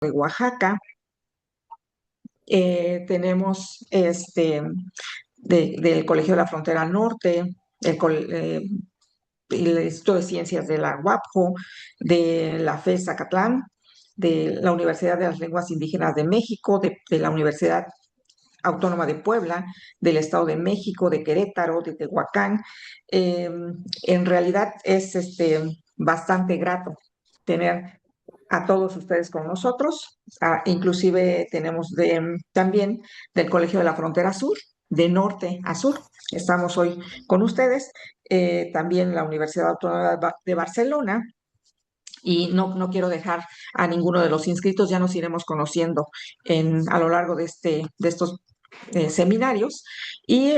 de Oaxaca. Tenemos del Colegio de la Frontera Norte, el Instituto de Ciencias de la UAPJO, de la FES Zacatlán, de la Universidad de las Lenguas Indígenas de México, de la Universidad Autónoma de Puebla, del Estado de México, de Querétaro, de Tehuacán. Eh, en realidad es bastante grato tener a todos ustedes con nosotros. Inclusive tenemos también del Colegio de la Frontera Sur, de norte a sur. Estamos hoy con ustedes. También la Universidad Autónoma de Barcelona. Y no quiero dejar a ninguno de los inscritos, ya nos iremos conociendo a lo largo de estos seminarios y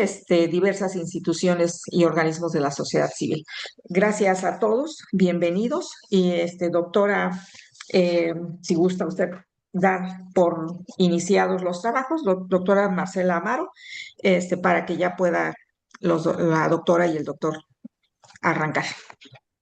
diversas instituciones y organismos de la sociedad civil. Gracias a todos, bienvenidos. Y doctora, si gusta usted dar por iniciados los trabajos, doctora Marcela Amaro, para que ya pueda la doctora y el doctor arrancar.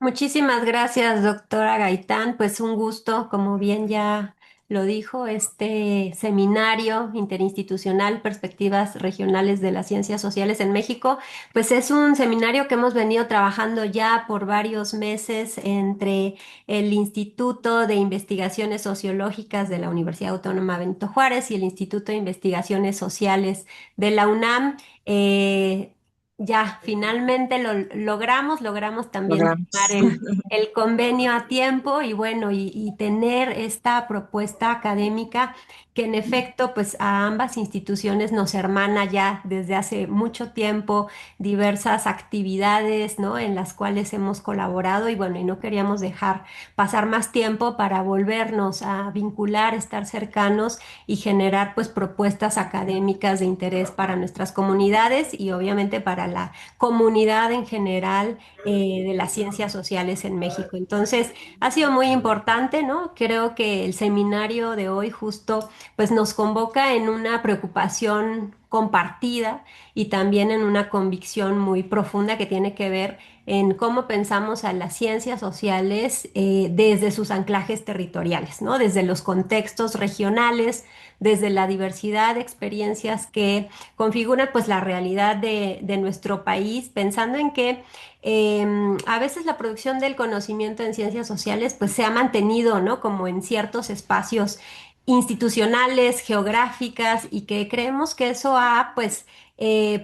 Muchísimas gracias, doctora Gaitán. Pues un gusto, como bien ya lo dijo, este seminario interinstitucional Perspectivas Regionales de las Ciencias Sociales en México, pues es un seminario que hemos venido trabajando ya por varios meses entre el Instituto de Investigaciones Sociológicas de la Universidad Autónoma Benito Juárez y el Instituto de Investigaciones Sociales de la UNAM. Ya, finalmente lo logramos también firmar Logramos. el convenio a tiempo y bueno, y tener esta propuesta académica que en efecto, pues a ambas instituciones nos hermana ya desde hace mucho tiempo diversas actividades, ¿no? En las cuales hemos colaborado y bueno, y no queríamos dejar pasar más tiempo para volvernos a vincular, estar cercanos y generar pues propuestas académicas de interés para nuestras comunidades y obviamente para la comunidad en general de las ciencias sociales en México. Entonces, ha sido muy importante, ¿no? Creo que el seminario de hoy justo pues nos convoca en una preocupación compartida y también en una convicción muy profunda que tiene que ver en cómo pensamos a las ciencias sociales desde sus anclajes territoriales, ¿no? Desde los contextos regionales, desde la diversidad de experiencias que configuran pues la realidad de nuestro país, pensando en que a veces la producción del conocimiento en ciencias sociales pues se ha mantenido, ¿no? Como en ciertos espacios institucionales, geográficas y que creemos que eso ha pues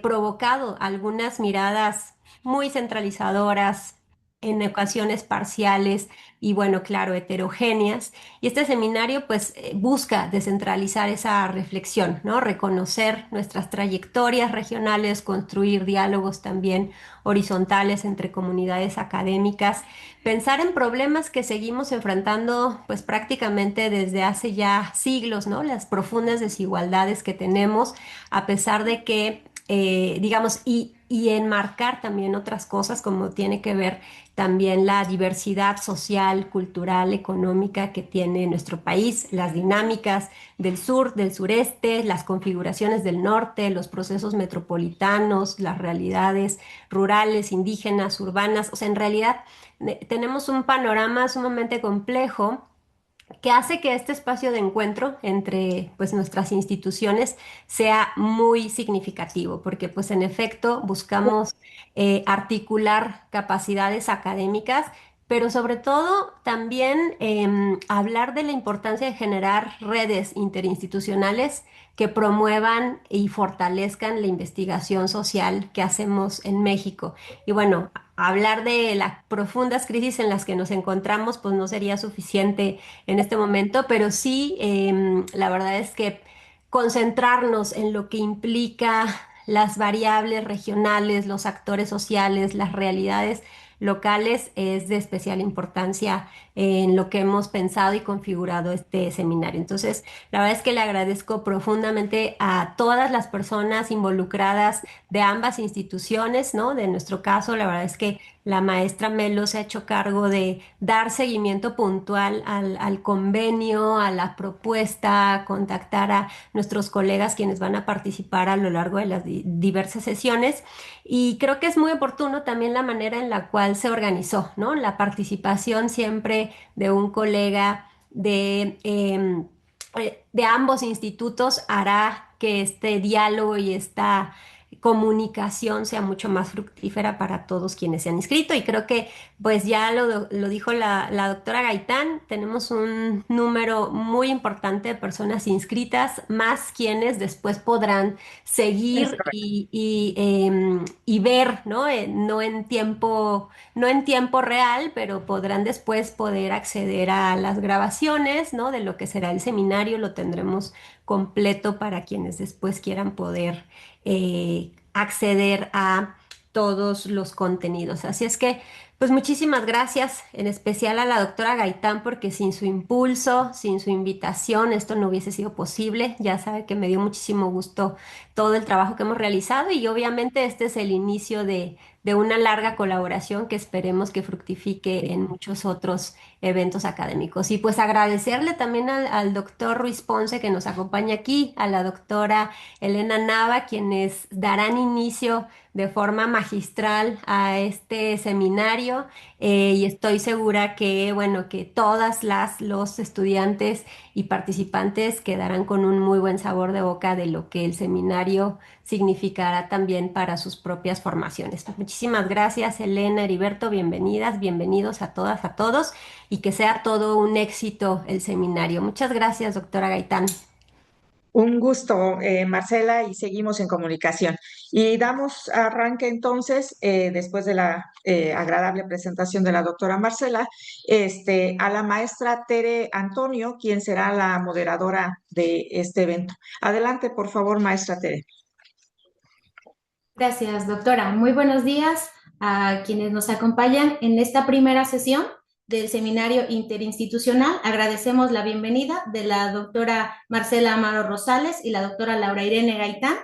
provocado algunas miradas muy centralizadoras, en ocasiones parciales y bueno, claro, heterogéneas. Y este seminario pues busca descentralizar esa reflexión, ¿no? Reconocer nuestras trayectorias regionales, construir diálogos también horizontales entre comunidades académicas, pensar en problemas que seguimos enfrentando pues prácticamente desde hace ya siglos, ¿no? Las profundas desigualdades que tenemos, a pesar de que, digamos, y enmarcar también otras cosas como tiene que ver también la diversidad social, cultural, económica que tiene nuestro país, las dinámicas del sur, del sureste, las configuraciones del norte, los procesos metropolitanos, las realidades rurales, indígenas, urbanas. O sea, en realidad tenemos un panorama sumamente complejo que hace que este espacio de encuentro entre pues nuestras instituciones sea muy significativo, porque pues en efecto buscamos articular capacidades académicas, pero sobre todo también hablar de la importancia de generar redes interinstitucionales que promuevan y fortalezcan la investigación social que hacemos en México. Y bueno, hablar de las profundas crisis en las que nos encontramos, pues no sería suficiente en este momento, pero sí, la verdad es que concentrarnos en lo que implica las variables regionales, los actores sociales, las realidades locales es de especial importancia en lo que hemos pensado y configurado este seminario. Entonces, la verdad es que le agradezco profundamente a todas las personas involucradas de ambas instituciones, ¿no? De nuestro caso, la verdad es que la maestra Melo se ha hecho cargo de dar seguimiento puntual al convenio, a la propuesta, contactar a nuestros colegas quienes van a participar a lo largo de las diversas sesiones. Y creo que es muy oportuno también la manera en la cual se organizó, ¿no? La participación siempre de un colega de de ambos institutos hará que este diálogo y esta comunicación sea mucho más fructífera para todos quienes se han inscrito. Y creo que, pues ya lo dijo la doctora Gaitán, tenemos un número muy importante de personas inscritas, más quienes después podrán Es seguir correcto. y ver, ¿no? No en tiempo real, pero podrán después poder acceder a las grabaciones, ¿no? De lo que será el seminario, lo tendremos completo para quienes después quieran poder acceder a todos los contenidos. Así es que, pues muchísimas gracias, en especial a la doctora Gaitán, porque sin su impulso, sin su invitación, esto no hubiese sido posible. Ya sabe que me dio muchísimo gusto todo el trabajo que hemos realizado y obviamente este es el inicio de una larga colaboración que esperemos que fructifique en muchos otros eventos académicos. Y pues agradecerle también al doctor Ruiz Ponce que nos acompaña aquí, a la doctora Elena Nava, quienes darán inicio de forma magistral a este seminario y estoy segura que, bueno, que los estudiantes y participantes quedarán con un muy buen sabor de boca de lo que el seminario significará también para sus propias formaciones. Muchísimas gracias, Elena, Heriberto, bienvenidas, bienvenidos a todas, a todos, y que sea todo un éxito el seminario. Muchas gracias, doctora Gaitán. Un gusto, Marcela, y seguimos en comunicación. Y damos arranque entonces, después de la agradable presentación de la doctora Marcela, a la maestra Tere Antonio, quien será la moderadora de este evento. Adelante, por favor, maestra Tere. Gracias, doctora. Muy buenos días a quienes nos acompañan en esta primera sesión del seminario interinstitucional. Agradecemos la bienvenida de la doctora Marcela Amaro Rosales y la doctora Laura Irene Gaitán,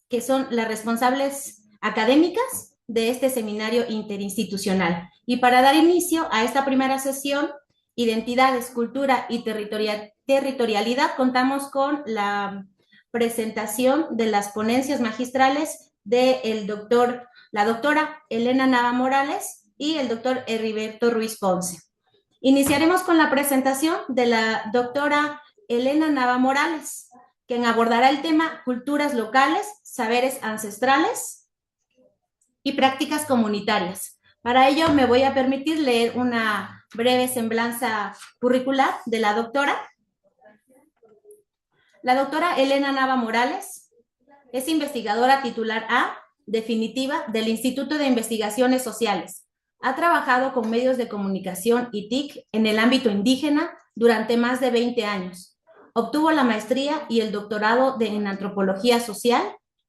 que son las responsables académicas de este seminario interinstitucional. Y para dar inicio a esta primera sesión, Identidades, Cultura y Territorialidad, contamos con la presentación de las ponencias magistrales de la doctora Elena Nava Morales y el doctor Heriberto Ruiz Ponce. Iniciaremos con la presentación de la doctora Elena Nava Morales, quien abordará el tema culturas locales, saberes ancestrales y prácticas comunitarias. Para ello me voy a permitir leer una breve semblanza curricular de la doctora. La doctora Elena Nava Morales es investigadora titular A definitiva del Instituto de Investigaciones Sociales. Ha trabajado con medios de comunicación y TIC en el ámbito indígena durante más de 20 años. Obtuvo la maestría y el doctorado en Antropología Social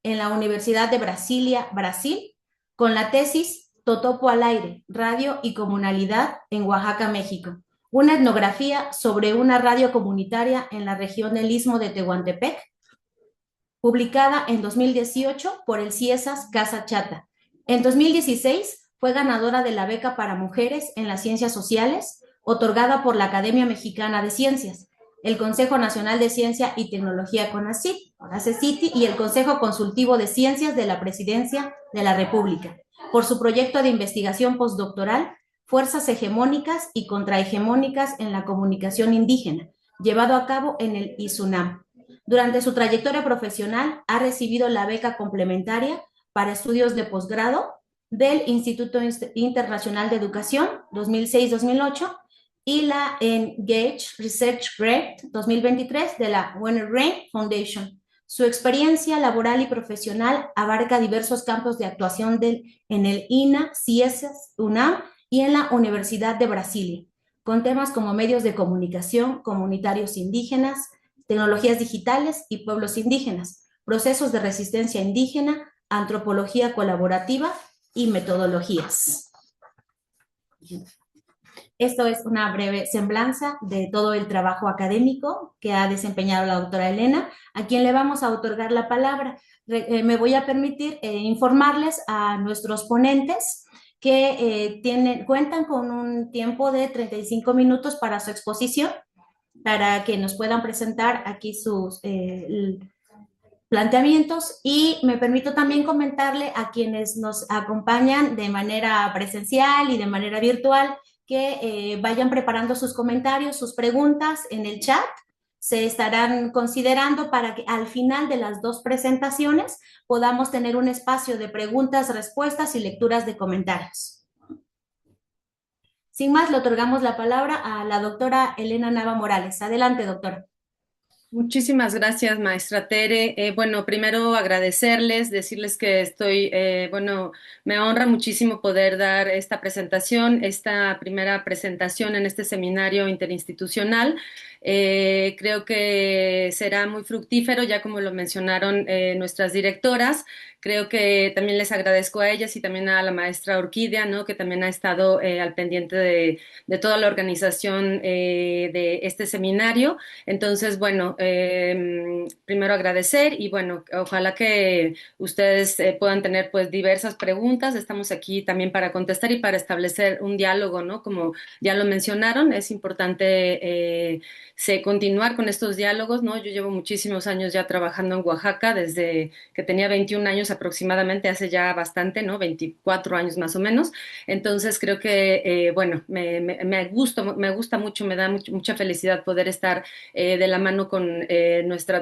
en la Universidad de Brasilia, Brasil, con la tesis Totopo al aire, radio y comunalidad en Oaxaca, México. Una etnografía sobre una radio comunitaria en la región del Istmo de Tehuantepec, publicada en 2018 por el CIESAS Casa Chata. En 2016 fue ganadora de la beca para mujeres en las ciencias sociales, otorgada por la Academia Mexicana de Ciencias, el Consejo Nacional de Ciencia y Tecnología CONACYT y el Consejo Consultivo de Ciencias de la Presidencia de la República, por su proyecto de investigación postdoctoral Fuerzas hegemónicas y contrahegemónicas en la comunicación indígena, llevado a cabo en el ISUNAM. Durante su trayectoria profesional ha recibido la beca complementaria para estudios de posgrado del Instituto Internacional de Educación 2006-2008 y la Engage Research Grant 2023 de la Werner Rain Foundation. Su experiencia laboral y profesional abarca diversos campos de actuación en el INA, CIESAS, UNAM y en la Universidad de Brasilia, con temas como medios de comunicación, comunitarios indígenas, tecnologías digitales y pueblos indígenas, procesos de resistencia indígena, antropología colaborativa y metodologías. Esto es una breve semblanza de todo el trabajo académico que ha desempeñado la doctora Elena, a quien le vamos a otorgar la palabra. Me voy a permitir informarles a nuestros ponentes que cuentan con un tiempo de 35 minutos para su exposición, para que nos puedan presentar aquí sus planteamientos, y me permito también comentarle a quienes nos acompañan de manera presencial y de manera virtual que vayan preparando sus comentarios, sus preguntas en el chat. se estarán considerando para que al final de las dos presentaciones podamos tener un espacio de preguntas, respuestas y lecturas de comentarios. Sin más, le otorgamos la palabra a la doctora Elena Nava Morales. Adelante, doctora. Muchísimas gracias, maestra Tere. Bueno, primero agradecerles, decirles que estoy, bueno, me honra muchísimo poder dar esta presentación, esta primera presentación en este seminario interinstitucional. Creo que será muy fructífero, ya como lo mencionaron nuestras directoras. Creo que también les agradezco a ellas y también a la maestra Orquídea, ¿no? Que también ha estado al pendiente de toda la organización de este seminario. Entonces, bueno, primero agradecer y bueno, ojalá que ustedes puedan tener pues diversas preguntas. Estamos aquí también para contestar y para establecer un diálogo, ¿no? Como ya lo mencionaron, es importante continuar con estos diálogos, ¿no? Yo llevo muchísimos años ya trabajando en Oaxaca, desde que tenía 21 años aproximadamente, hace ya bastante, ¿no? 24 años más o menos. Entonces creo que, bueno, me gusta mucho, me da mucha felicidad poder estar de la mano con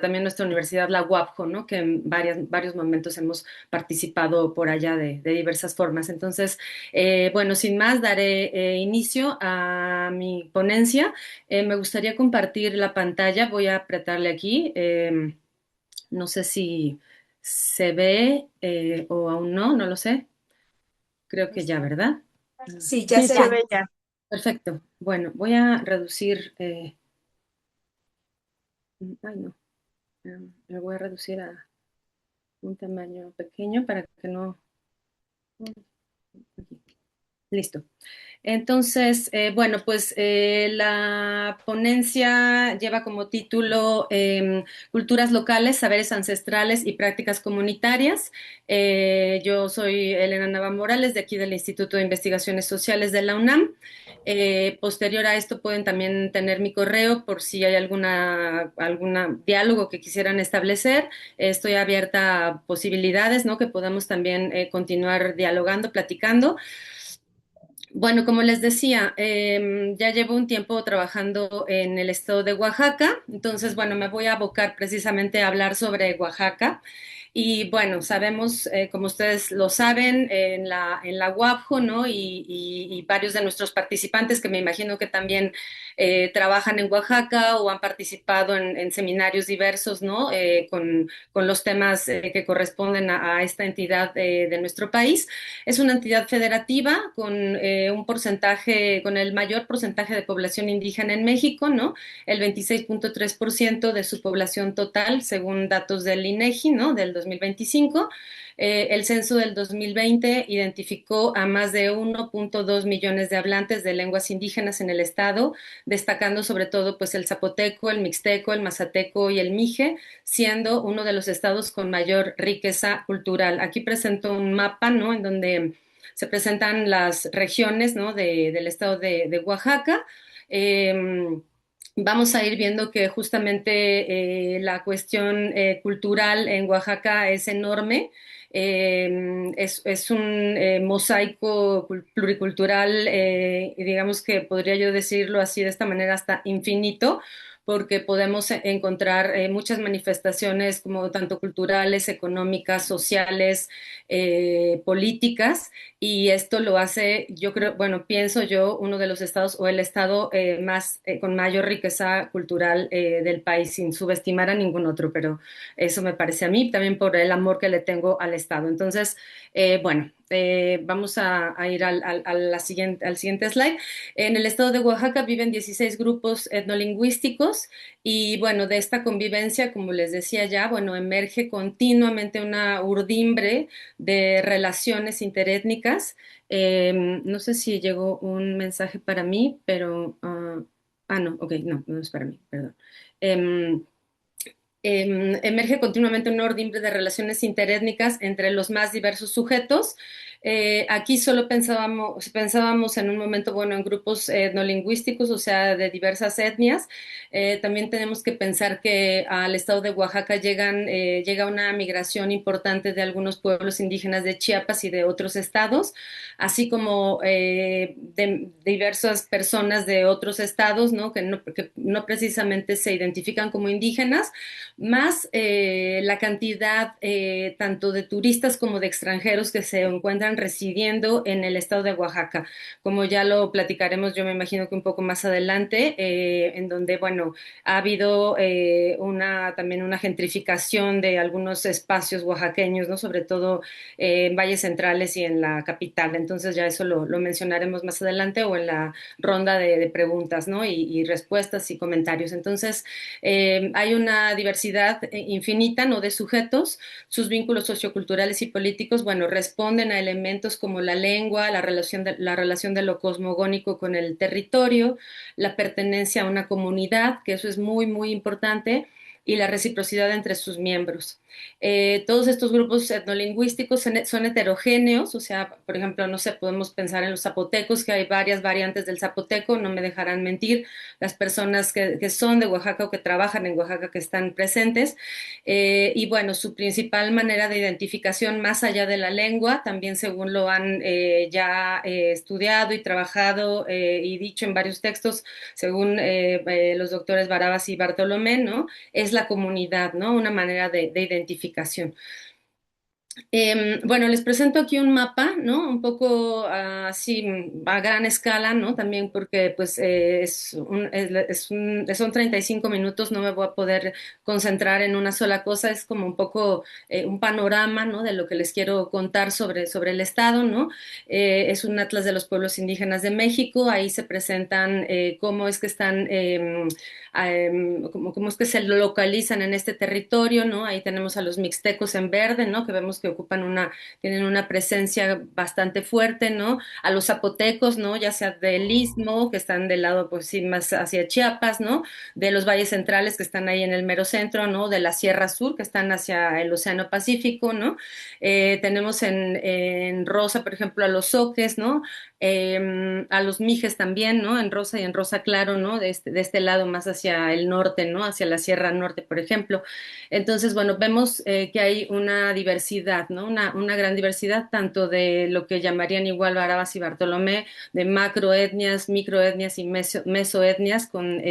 también nuestra universidad, la UAPJO, ¿no? Que en varios momentos hemos participado por allá de diversas formas. Entonces, bueno, sin más, daré inicio a mi ponencia. Me gustaría compartir la pantalla, voy a apretarle aquí. No sé si se ve o aún no, no lo sé. Creo que ya, ¿verdad? Sí, ya se Ya. ve ya. Perfecto. Bueno, voy a reducir. Ay, no. Me voy a reducir a un tamaño pequeño para que no. Aquí. Listo. Entonces, bueno, pues la ponencia lleva como título Culturas locales, saberes ancestrales y prácticas comunitarias. Yo soy Elena Nava Morales, de aquí del Instituto de Investigaciones Sociales de la UNAM. Posterior a esto pueden también tener mi correo por si hay alguna diálogo que quisieran establecer. Estoy abierta a posibilidades, ¿no? Que podamos también continuar dialogando, platicando. Bueno, como les decía, ya llevo un tiempo trabajando en el estado de Oaxaca, entonces, bueno, me voy a abocar precisamente a hablar sobre Oaxaca. Y bueno, sabemos, como ustedes lo saben, en la UAPJO, ¿no? Y varios de nuestros participantes que me imagino que también trabajan en Oaxaca o han participado en seminarios diversos, ¿no? Con los temas que corresponden a esta entidad de nuestro país. Es una entidad federativa con un porcentaje, con el mayor porcentaje de población indígena en México, ¿no? El 26.3% de su población total, según datos del INEGI, ¿no? Del 2025. El censo del 2020 identificó a más de 1.2 millones de hablantes de lenguas indígenas en el estado, destacando sobre todo pues el zapoteco, el mixteco, el mazateco y el mije, siendo uno de los estados con mayor riqueza cultural. Aquí presento un mapa, ¿no? En donde se presentan las regiones, ¿no? Del estado de Oaxaca. Vamos a ir viendo que justamente la cuestión cultural en Oaxaca es enorme. Es un mosaico pluricultural, y digamos que podría yo decirlo así de esta manera, hasta infinito, porque podemos encontrar muchas manifestaciones como tanto culturales, económicas, sociales, políticas, y esto lo hace, yo creo, bueno, pienso yo, uno de los estados o el estado más con mayor riqueza cultural del país, sin subestimar a ningún otro, pero eso me parece a mí, también por el amor que le tengo al estado. Entonces, bueno, vamos a ir al siguiente slide. En el estado de Oaxaca viven 16 grupos etnolingüísticos y bueno, de esta convivencia, como les decía ya, bueno, emerge continuamente una urdimbre de relaciones interétnicas. No sé si llegó un mensaje para mí, pero... no, ok, no, no es para mí, perdón. Em, emerge continuamente un orden de relaciones interétnicas entre los más diversos sujetos. Aquí solo pensábamos en un momento, bueno, en grupos etnolingüísticos, o sea, de diversas etnias. También tenemos que pensar que al estado de Oaxaca llega una migración importante de algunos pueblos indígenas de Chiapas y de otros estados, así como de diversas personas de otros estados, ¿no? Que no precisamente se identifican como indígenas, más la cantidad tanto de turistas como de extranjeros que se encuentran residiendo en el estado de Oaxaca. Como ya lo platicaremos, yo me imagino que un poco más adelante, en donde, bueno, ha habido también una gentrificación de algunos espacios oaxaqueños, ¿no? Sobre todo en valles centrales y en la capital. Entonces ya eso lo mencionaremos más adelante o en la ronda de preguntas, ¿no? Y respuestas y comentarios. Entonces, hay una diversidad infinita, ¿no? De sujetos, sus vínculos socioculturales y políticos, bueno, responden a elementos como la lengua, la relación de lo cosmogónico con el territorio, la pertenencia a una comunidad, que eso es muy, muy importante, y la reciprocidad entre sus miembros. Todos estos grupos etnolingüísticos son heterogéneos, o sea, por ejemplo, no sé, podemos pensar en los zapotecos, que hay varias variantes del zapoteco, no me dejarán mentir, las personas que son de Oaxaca o que trabajan en Oaxaca que están presentes. Y bueno, su principal manera de identificación más allá de la lengua, también según lo han ya estudiado y trabajado y dicho en varios textos, según los doctores Barabas y Bartolomé, ¿no? Es la comunidad, ¿no? Una manera de identificación. Bueno, les presento aquí un mapa, ¿no? Un poco así a gran escala, ¿no? También porque pues son 35 minutos, no me voy a poder concentrar en una sola cosa, es como un poco un panorama, ¿no? De lo que les quiero contar sobre el estado, ¿no? Es un atlas de los pueblos indígenas de México, ahí se presentan cómo es que están cómo es que se localizan en este territorio, ¿no? Ahí tenemos a los mixtecos en verde, ¿no? Que vemos que tienen una presencia bastante fuerte, ¿no? A los zapotecos, ¿no? Ya sea del Istmo, que están del lado, pues sí, más hacia Chiapas, ¿no? De los valles centrales, que están ahí en el mero centro, ¿no? De la Sierra Sur, que están hacia el Océano Pacífico, ¿no? Tenemos en rosa, por ejemplo, a los zoques, ¿no? A los mijes también, ¿no? En rosa y en rosa claro, ¿no? De este lado más hacia el norte, ¿no? Hacia la Sierra Norte, por ejemplo. Entonces, bueno, vemos que hay una diversidad, ¿no? Una gran diversidad, tanto de lo que llamarían igual Barabas y Bartolomé, de macroetnias, microetnias y mesoetnias, con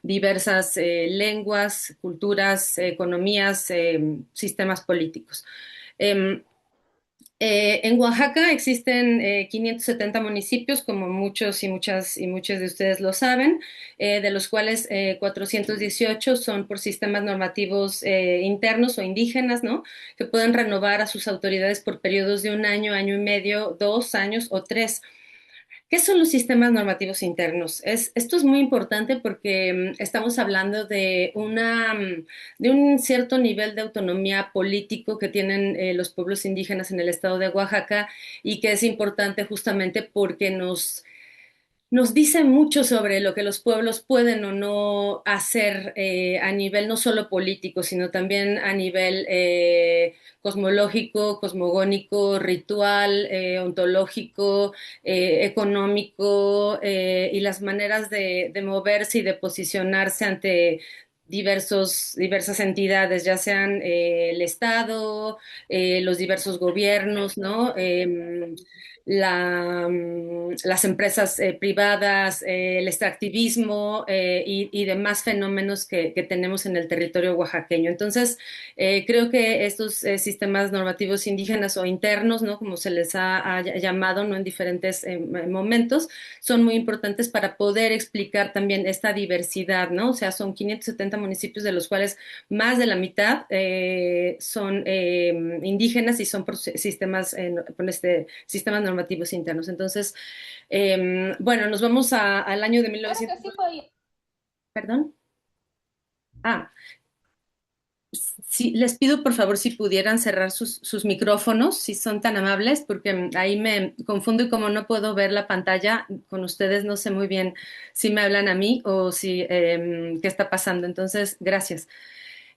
diversas lenguas, culturas, economías, sistemas políticos. Em, en Oaxaca existen 570 municipios, como muchos y muchas y muchos de ustedes lo saben, de los cuales 418 son por sistemas normativos internos o indígenas, ¿no? Que pueden renovar a sus autoridades por periodos de un año, año y medio, 2 años o 3. ¿Qué son los sistemas normativos internos? Esto es muy importante porque estamos hablando de un cierto nivel de autonomía político que tienen los pueblos indígenas en el estado de Oaxaca y que es importante justamente porque nos dice mucho sobre lo que los pueblos pueden o no hacer a nivel no solo político, sino también a nivel cosmológico, cosmogónico, ritual, ontológico, económico, y las maneras de moverse y de posicionarse ante diversas entidades, ya sean el Estado, los diversos gobiernos, ¿no? Las empresas privadas, el extractivismo y demás fenómenos que tenemos en el territorio oaxaqueño. Entonces, creo que estos sistemas normativos indígenas o internos, ¿no? Como se les ha llamado, ¿no? En diferentes momentos, son muy importantes para poder explicar también esta diversidad, ¿no? O sea, son 570 municipios de los cuales más de la mitad son indígenas y son por sistemas normativos internos. Entonces, bueno, nos vamos al año de Creo que 1900. sí podía. Perdón. Ah, sí, les pido por favor si pudieran cerrar sus micrófonos, si son tan amables, porque ahí me confundo y como no puedo ver la pantalla con ustedes, no sé muy bien si me hablan a mí o si qué está pasando. Entonces, gracias.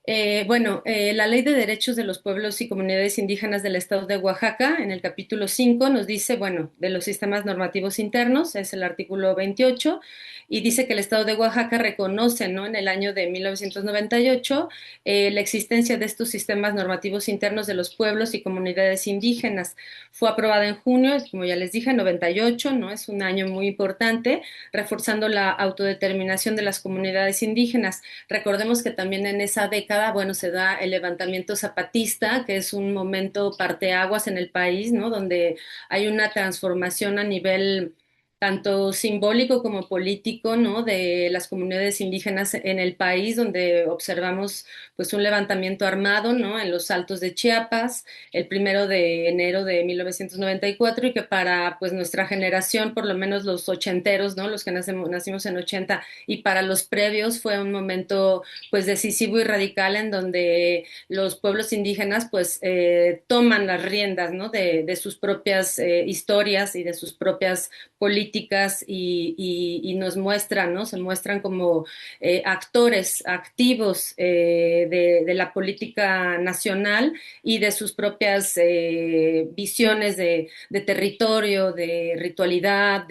La Ley de Derechos de los Pueblos y Comunidades Indígenas del Estado de Oaxaca, en el capítulo 5, nos dice, bueno, de los sistemas normativos internos, es el artículo 28, y dice que el Estado de Oaxaca reconoce, ¿no? En el año de 1998 la existencia de estos sistemas normativos internos de los pueblos y comunidades indígenas. Fue aprobada en junio, como ya les dije, 98, ¿no? Es un año muy importante, reforzando la autodeterminación de las comunidades indígenas. Recordemos que también en esa década, bueno, se da el levantamiento zapatista, que es un momento parteaguas en el país, ¿no? Donde hay una transformación a nivel tanto simbólico como político, ¿no? De las comunidades indígenas en el país, donde observamos pues un levantamiento armado, ¿no? En los Altos de Chiapas, el 1 de enero de 1994, y que para pues nuestra generación, por lo menos los ochenteros, ¿no? Los que nacimos en 80, y para los previos fue un momento pues decisivo y radical en donde los pueblos indígenas pues toman las riendas, ¿no? De sus propias historias y de sus propias políticas y nos muestran, ¿no? Se muestran como actores activos de la política nacional y de sus propias visiones de territorio, de ritualidad,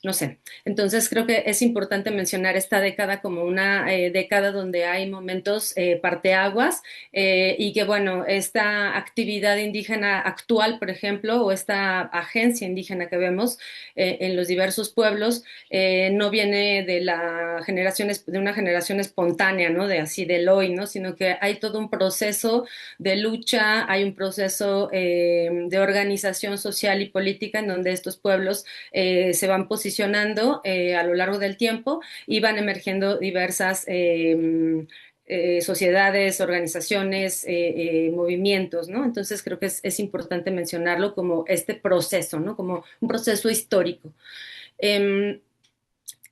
no sé. Entonces creo que es importante mencionar esta década como una década donde hay momentos parteaguas y que, bueno, esta actividad indígena actual, por ejemplo, o esta agencia indígena que vemos en los diversos pueblos, no viene de una generación espontánea, ¿no? De así del hoy, ¿no? Sino que hay todo un proceso de lucha, hay un proceso de organización social y política en donde estos pueblos se van posicionando a lo largo del tiempo y van emergiendo diversas sociedades, organizaciones, movimientos, ¿no? Entonces creo que es importante mencionarlo como este proceso, ¿no? Como un proceso histórico. Eh,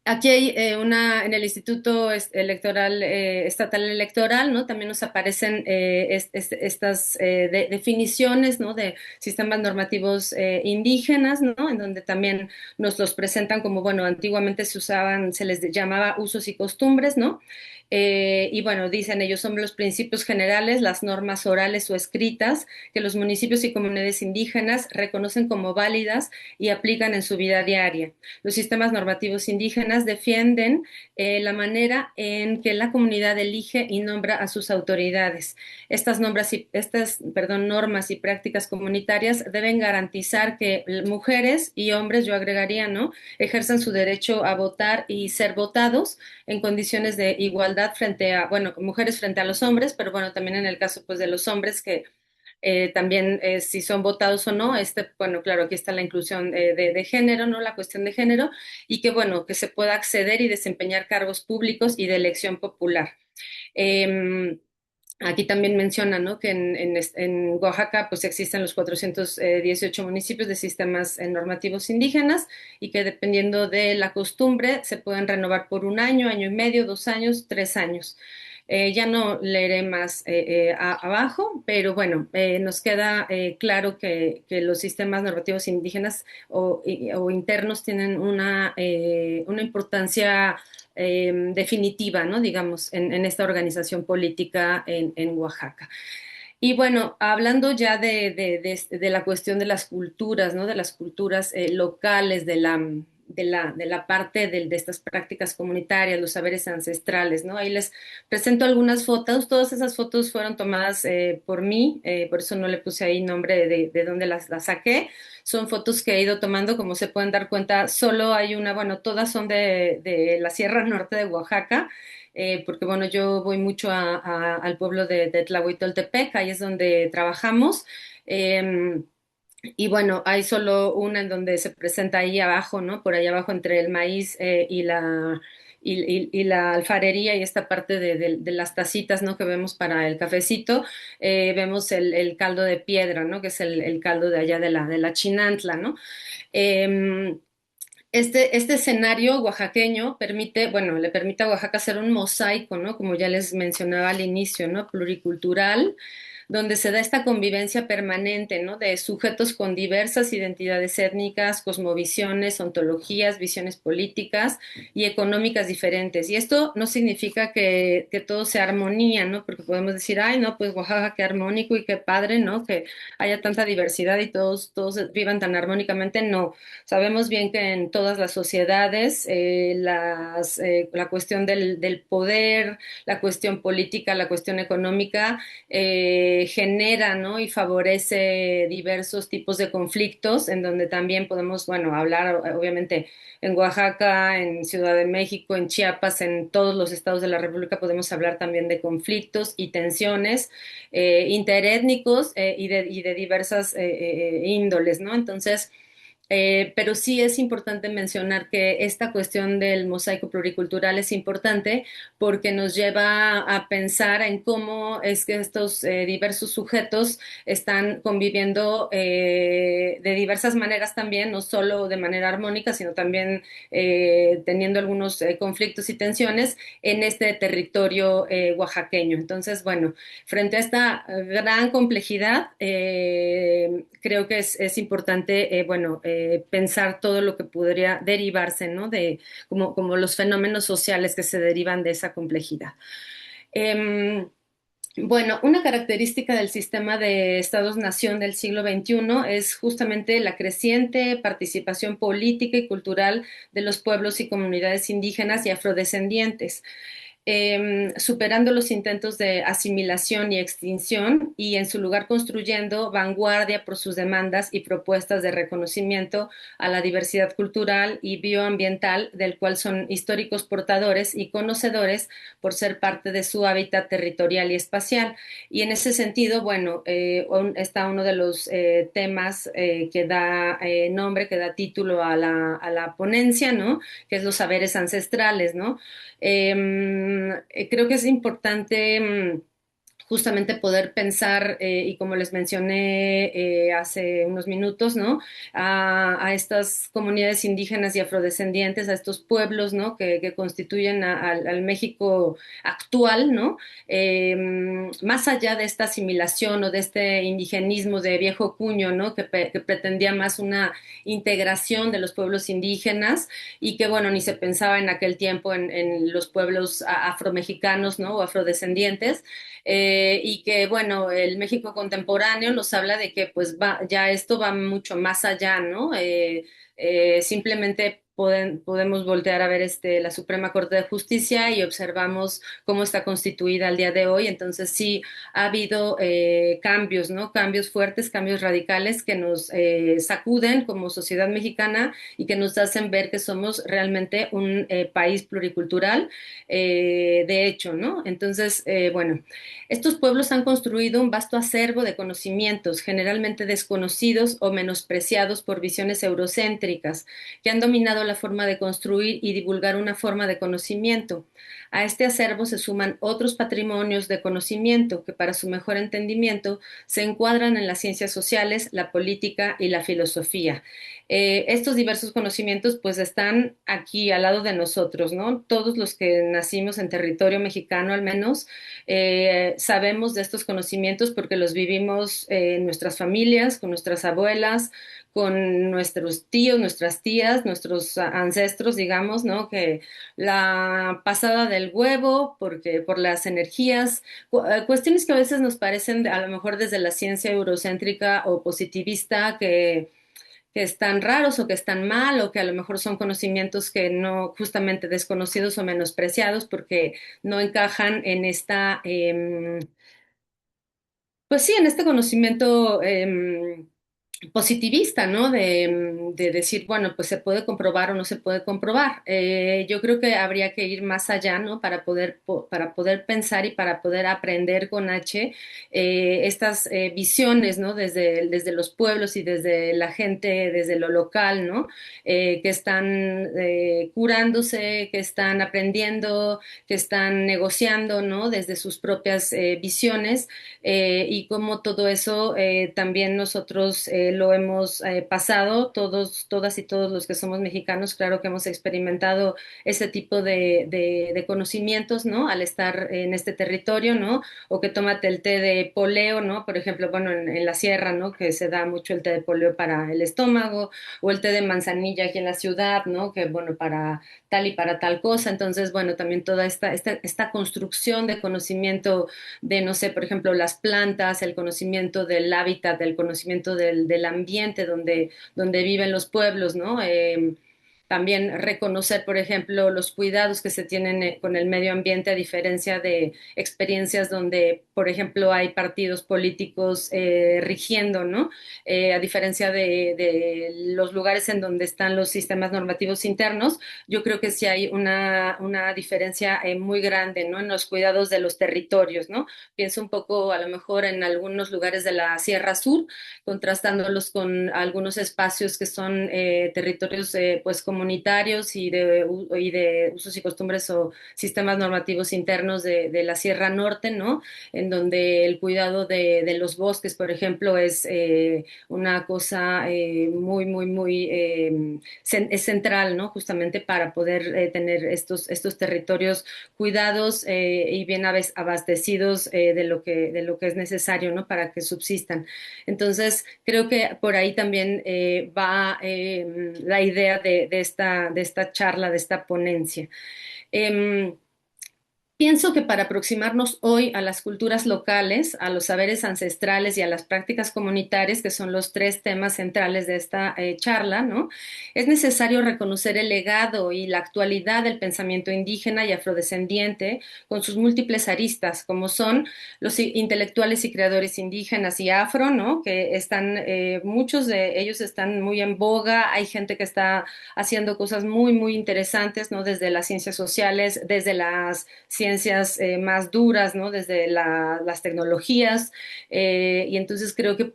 Aquí hay en el Instituto Electoral, Estatal Electoral, ¿no? También nos aparecen estas definiciones, ¿no? De sistemas normativos indígenas, ¿no? En donde también nos los presentan como, bueno, antiguamente se les llamaba usos y costumbres, ¿no? Y bueno, dicen ellos son los principios generales, las normas orales o escritas que los municipios y comunidades indígenas reconocen como válidas y aplican en su vida diaria. Los sistemas normativos indígenas defienden la manera en que la comunidad elige y nombra a sus autoridades. Normas y prácticas comunitarias deben garantizar que mujeres y hombres, yo agregaría, ¿no? Ejerzan su derecho a votar y ser votados en condiciones de igualdad frente a, bueno, mujeres frente a los hombres, pero bueno, también en el caso pues de los hombres que también si son votados o no, bueno, claro, aquí está la inclusión de género, ¿no? La cuestión de género, y que, bueno, que se pueda acceder y desempeñar cargos públicos y de elección popular. Eh, Aquí también menciona, ¿no? Que en Oaxaca pues existen los 418 municipios de sistemas normativos indígenas y que dependiendo de la costumbre se pueden renovar por un año, año y medio, 2 años, 3 años. Ya no leeré más abajo, pero bueno, nos queda claro que los sistemas normativos indígenas o internos tienen una importancia definitiva, ¿no? Digamos, en esta organización política en Oaxaca. Y bueno, hablando ya de la cuestión de las culturas, ¿no? De las culturas locales, de la parte de estas prácticas comunitarias, los saberes ancestrales, ¿no? Ahí les presento algunas fotos. Todas esas fotos fueron tomadas por mí, por eso no le puse ahí nombre de dónde las saqué. Son fotos que he ido tomando, como se pueden dar cuenta, solo hay una, bueno, todas son de la Sierra Norte de Oaxaca, porque bueno, yo voy mucho al pueblo de Tlahuitoltepec, ahí es donde trabajamos. Y bueno, hay solo una en donde se presenta ahí abajo, ¿no? Por ahí abajo entre el maíz y la alfarería y esta parte de las tacitas, ¿no? Que vemos para el cafecito, vemos el caldo de piedra, ¿no? Que es el caldo de allá de la Chinantla, ¿no? Eh, este escenario oaxaqueño le permite a Oaxaca ser un mosaico, ¿no? Como ya les mencionaba al inicio, ¿no? Pluricultural, donde se da esta convivencia permanente, ¿no? De sujetos con diversas identidades étnicas, cosmovisiones, ontologías, visiones políticas y económicas diferentes. Y esto no significa que todo sea armonía, ¿no? Porque podemos decir, ay, no, pues Oaxaca, qué armónico y qué padre, ¿no? Que haya tanta diversidad y todos vivan tan armónicamente. No, sabemos bien que en todas las sociedades la cuestión del poder, la cuestión política, la cuestión económica genera, ¿no? Y favorece diversos tipos de conflictos en donde también podemos, bueno, hablar obviamente en Oaxaca, en Ciudad de México, en Chiapas, en todos los estados de la República podemos hablar también de conflictos y tensiones interétnicos y de diversas índoles, ¿no? Entonces, pero sí es importante mencionar que esta cuestión del mosaico pluricultural es importante porque nos lleva a pensar en cómo es que estos diversos sujetos están conviviendo de diversas maneras también, no solo de manera armónica, sino también teniendo algunos conflictos y tensiones en este territorio oaxaqueño. Entonces, bueno, frente a esta gran complejidad, creo que es importante, bueno, pensar todo lo que podría derivarse, ¿no? De como los fenómenos sociales que se derivan de esa complejidad. Eh, bueno, una característica del sistema de Estados-nación del siglo XXI es justamente la creciente participación política y cultural de los pueblos y comunidades indígenas y afrodescendientes, superando los intentos de asimilación y extinción y en su lugar construyendo vanguardia por sus demandas y propuestas de reconocimiento a la diversidad cultural y bioambiental del cual son históricos portadores y conocedores por ser parte de su hábitat territorial y espacial. Y en ese sentido, bueno, está uno de los temas que da nombre, que da título a la ponencia, ¿no? Que es los saberes ancestrales, ¿no? Creo que es importante justamente poder pensar, y como les mencioné hace unos minutos, ¿no? A estas comunidades indígenas y afrodescendientes, a estos pueblos, ¿no? Que constituyen al México actual, ¿no? Más allá de esta asimilación o de este indigenismo de viejo cuño, ¿no? Que pretendía más una integración de los pueblos indígenas y que, bueno, ni se pensaba en aquel tiempo en los pueblos afromexicanos, ¿no? O afrodescendientes, y que, bueno, el México contemporáneo nos habla de que, pues, ya esto va mucho más allá, ¿no? Simplemente podemos voltear a ver la Suprema Corte de Justicia y observamos cómo está constituida al día de hoy. Entonces sí ha habido cambios, ¿no? Cambios fuertes, cambios radicales que nos sacuden como sociedad mexicana y que nos hacen ver que somos realmente un país pluricultural, de hecho, ¿no? Entonces, bueno, estos pueblos han construido un vasto acervo de conocimientos, generalmente desconocidos o menospreciados por visiones eurocéntricas, que han dominado la forma de construir y divulgar una forma de conocimiento. A este acervo se suman otros patrimonios de conocimiento que para su mejor entendimiento se encuadran en las ciencias sociales, la política y la filosofía. Estos diversos conocimientos pues están aquí al lado de nosotros, ¿no? Todos los que nacimos en territorio mexicano al menos sabemos de estos conocimientos porque los vivimos en nuestras familias, con nuestras abuelas, con nuestros tíos, nuestras tías, nuestros ancestros, digamos, ¿no? Que la pasada del huevo, porque por las energías, cuestiones que a veces nos parecen a lo mejor desde la ciencia eurocéntrica o positivista que están raros o que están mal o que a lo mejor son conocimientos que no justamente desconocidos o menospreciados porque no encajan en pues sí, en este conocimiento positivista, ¿no? De decir, bueno, pues se puede comprobar o no se puede comprobar. Yo creo que habría que ir más allá, ¿no? Para poder pensar y para poder aprender con H estas visiones, ¿no? Desde los pueblos y desde la gente, desde lo local, ¿no? Que están curándose, que están aprendiendo, que están negociando, ¿no? Desde sus propias visiones y cómo todo eso también nosotros lo hemos pasado, todas y todos los que somos mexicanos, claro que hemos experimentado ese tipo de conocimientos, ¿no? Al estar en este territorio, ¿no? O que tómate el té de poleo, ¿no? Por ejemplo, bueno, en la sierra, ¿no? Que se da mucho el té de poleo para el estómago, o el té de manzanilla aquí en la ciudad, ¿no? Que, bueno, para tal y para tal cosa. Entonces, bueno, también toda esta construcción de conocimiento de, no sé, por ejemplo, las plantas, el conocimiento del hábitat, el conocimiento del ambiente donde viven los pueblos, ¿no? También reconocer, por ejemplo, los cuidados que se tienen con el medio ambiente a diferencia de experiencias donde, por ejemplo, hay partidos políticos rigiendo, ¿no? A diferencia de los lugares en donde están los sistemas normativos internos, yo creo que sí hay una diferencia muy grande, ¿no? En los cuidados de los territorios, ¿no? Pienso un poco a lo mejor en algunos lugares de la Sierra Sur, contrastándolos con algunos espacios que son territorios pues comunitarios y de usos y costumbres o sistemas normativos internos de la Sierra Norte, ¿no? En donde el cuidado de los bosques, por ejemplo, es una cosa es central, ¿no? Justamente para poder tener estos territorios cuidados y bien abastecidos de lo que es necesario, ¿no? Para que subsistan. Entonces, creo que por ahí también va la idea de esta charla, de esta ponencia. Em, Pienso que para aproximarnos hoy a las culturas locales, a los saberes ancestrales y a las prácticas comunitarias, que son los tres temas centrales de esta charla, ¿no? Es necesario reconocer el legado y la actualidad del pensamiento indígena y afrodescendiente con sus múltiples aristas, como son los intelectuales y creadores indígenas y afro, ¿no? Que están, muchos de ellos están muy en boga, hay gente que está haciendo cosas muy interesantes, ¿no? Desde las ciencias sociales, desde las ciencias más duras, ¿no? Desde las tecnologías, y entonces creo que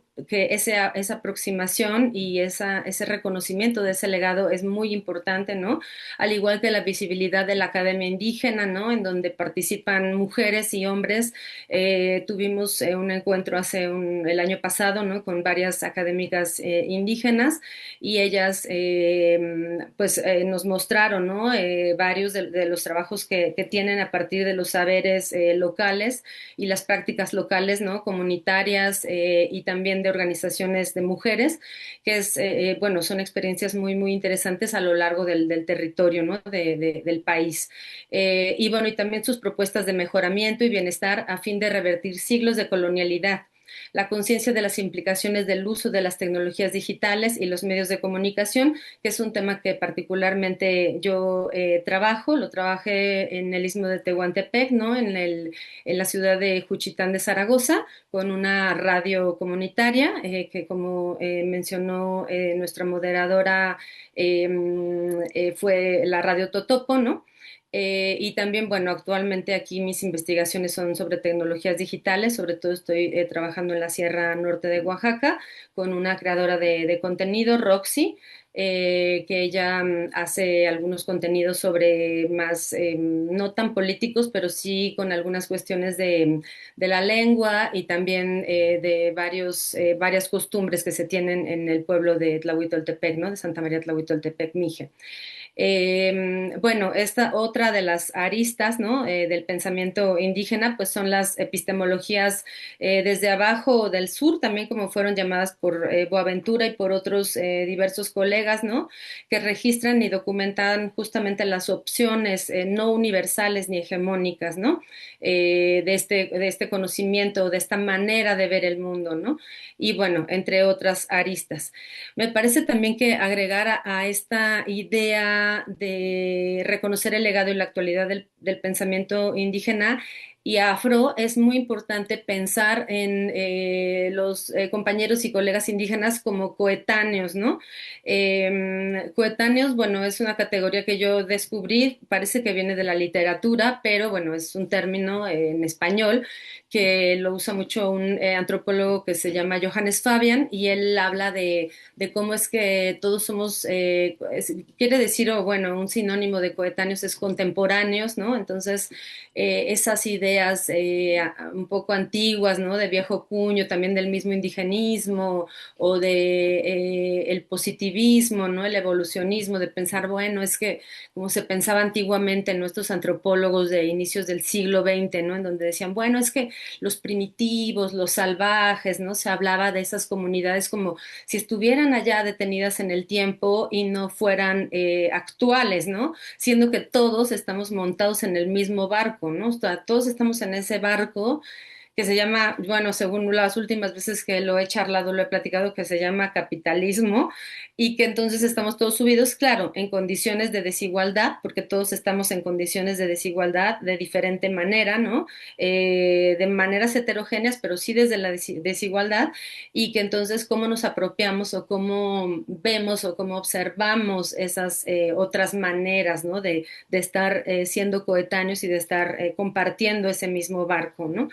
esa aproximación y ese reconocimiento de ese legado es muy importante, ¿no? Al igual que la visibilidad de la academia indígena, ¿no? En donde participan mujeres y hombres. Tuvimos un encuentro el año pasado, ¿no? Con varias académicas indígenas y ellas pues nos mostraron, ¿no? Varios de los trabajos que tienen a partir de los saberes locales y las prácticas locales, ¿no? Comunitarias y también de organizaciones de mujeres, que bueno, son experiencias muy interesantes a lo largo del territorio, ¿no? Del país. Y bueno, y también sus propuestas de mejoramiento y bienestar a fin de revertir siglos de colonialidad, la conciencia de las implicaciones del uso de las tecnologías digitales y los medios de comunicación, que es un tema que particularmente yo lo trabajé en el Istmo de Tehuantepec, ¿no? En la ciudad de Juchitán de Zaragoza, con una radio comunitaria, que como mencionó nuestra moderadora, fue la radio Totopo, ¿no? Y también, bueno, actualmente aquí mis investigaciones son sobre tecnologías digitales, sobre todo estoy trabajando en la Sierra Norte de Oaxaca con una creadora de contenido, Roxy, que ella hace algunos contenidos sobre más, no tan políticos, pero sí con algunas cuestiones de la lengua y también de varias costumbres que se tienen en el pueblo de Tlahuitoltepec, ¿no? De Santa María Tlahuitoltepec, Mije. Bueno, esta otra de las aristas, ¿no? Del pensamiento indígena, pues son las epistemologías desde abajo o del sur, también como fueron llamadas por Boaventura y por otros diversos colegas, ¿no? Que registran y documentan justamente las opciones no universales ni hegemónicas, ¿no? De este conocimiento, de esta manera de ver el mundo, ¿no? Y bueno, entre otras aristas. Me parece también que agregar a esta idea de reconocer el legado y la actualidad del pensamiento indígena y afro es muy importante pensar en los compañeros y colegas indígenas como coetáneos, ¿no? Coetáneos, bueno, es una categoría que yo descubrí, parece que viene de la literatura, pero bueno, es un término en español que lo usa mucho un antropólogo que se llama Johannes Fabian y él habla de cómo es que todos somos, quiere decir, o bueno, un sinónimo de coetáneos es contemporáneos, ¿no? Entonces, esas ideas ideas un poco antiguas, ¿no? De viejo cuño, también del mismo indigenismo o de el positivismo, ¿no? El evolucionismo, de pensar, bueno, es que como se pensaba antiguamente en nuestros antropólogos de inicios del siglo XX, ¿no? En donde decían, bueno, es que los primitivos, los salvajes, ¿no? Se hablaba de esas comunidades como si estuvieran allá detenidas en el tiempo y no fueran actuales, ¿no? Siendo que todos estamos montados en el mismo barco, ¿no? O sea, todos estamos en ese barco que se llama, bueno, según las últimas veces que lo he charlado, lo he platicado, que se llama capitalismo, y que entonces estamos todos subidos, claro, en condiciones de desigualdad, porque todos estamos en condiciones de desigualdad de diferente manera, ¿no? De maneras heterogéneas, pero sí desde la desigualdad, y que entonces cómo nos apropiamos o cómo vemos o cómo observamos esas otras maneras, ¿no? De estar siendo coetáneos y de estar compartiendo ese mismo barco, ¿no?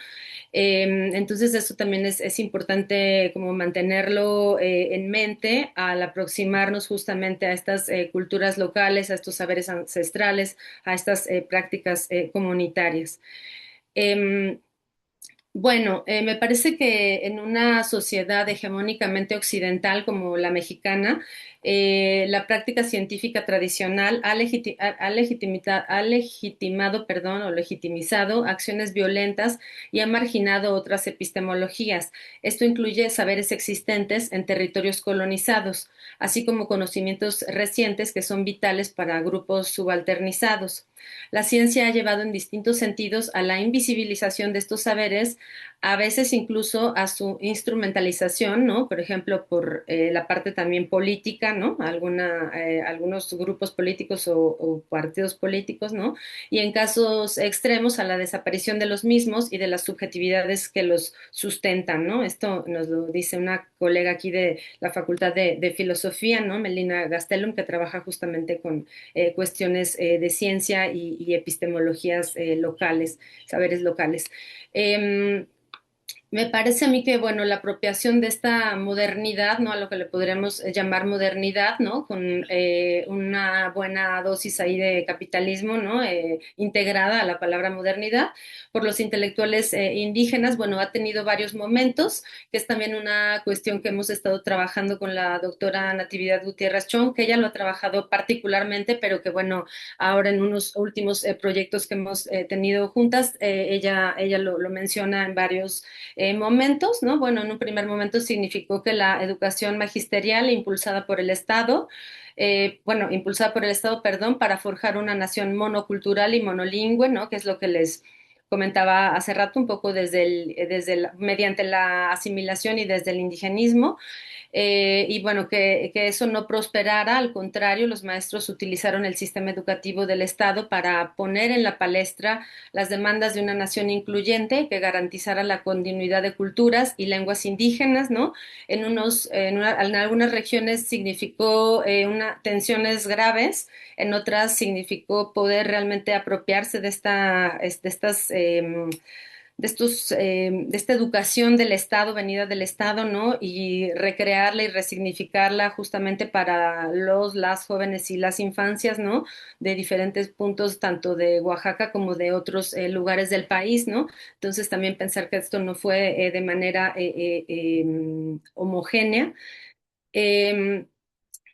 Entonces, eso también es importante como mantenerlo en mente al aproximarnos justamente a estas culturas locales, a estos saberes ancestrales, a estas prácticas comunitarias. Em, bueno, me parece que en una sociedad hegemónicamente occidental como la mexicana, la práctica científica tradicional ha legitimado, perdón, o legitimizado acciones violentas y ha marginado otras epistemologías. Esto incluye saberes existentes en territorios colonizados, así como conocimientos recientes que son vitales para grupos subalternizados. La ciencia ha llevado en distintos sentidos a la invisibilización de estos saberes, a veces incluso a su instrumentalización, ¿no? Por ejemplo, por la parte también política, ¿no? Algunos grupos políticos o partidos políticos, ¿no? Y en casos extremos a la desaparición de los mismos y de las subjetividades que los sustentan, ¿no? Esto nos lo dice una colega aquí de la Facultad de Filosofía, ¿no? Melina Gastelum, que trabaja justamente con cuestiones de ciencia y epistemologías locales, saberes locales. Eh, Me parece a mí que, bueno, la apropiación de esta modernidad, ¿no? A lo que le podríamos llamar modernidad, ¿no? Con una buena dosis ahí de capitalismo, ¿no? Integrada a la palabra modernidad, por los intelectuales indígenas, bueno, ha tenido varios momentos, que es también una cuestión que hemos estado trabajando con la doctora Natividad Gutiérrez Chong, que ella lo ha trabajado particularmente, pero que, bueno, ahora en unos últimos proyectos que hemos tenido juntas, ella lo menciona en varios momentos, ¿no? Bueno, en un primer momento significó que la educación magisterial impulsada por el Estado, impulsada por el Estado, perdón, para forjar una nación monocultural y monolingüe, ¿no? Que es lo que les comentaba hace rato, un poco mediante la asimilación y desde el indigenismo, y bueno, que eso no prosperara, al contrario, los maestros utilizaron el sistema educativo del Estado para poner en la palestra las demandas de una nación incluyente que garantizara la continuidad de culturas y lenguas indígenas, ¿no? En algunas regiones significó tensiones graves, en otras significó poder realmente apropiarse de estas de esta educación del Estado, venida del Estado, ¿no? Y recrearla y resignificarla justamente para las jóvenes y las infancias, ¿no? De diferentes puntos, tanto de Oaxaca como de otros lugares del país, ¿no? Entonces también pensar que esto no fue de manera homogénea. Eh,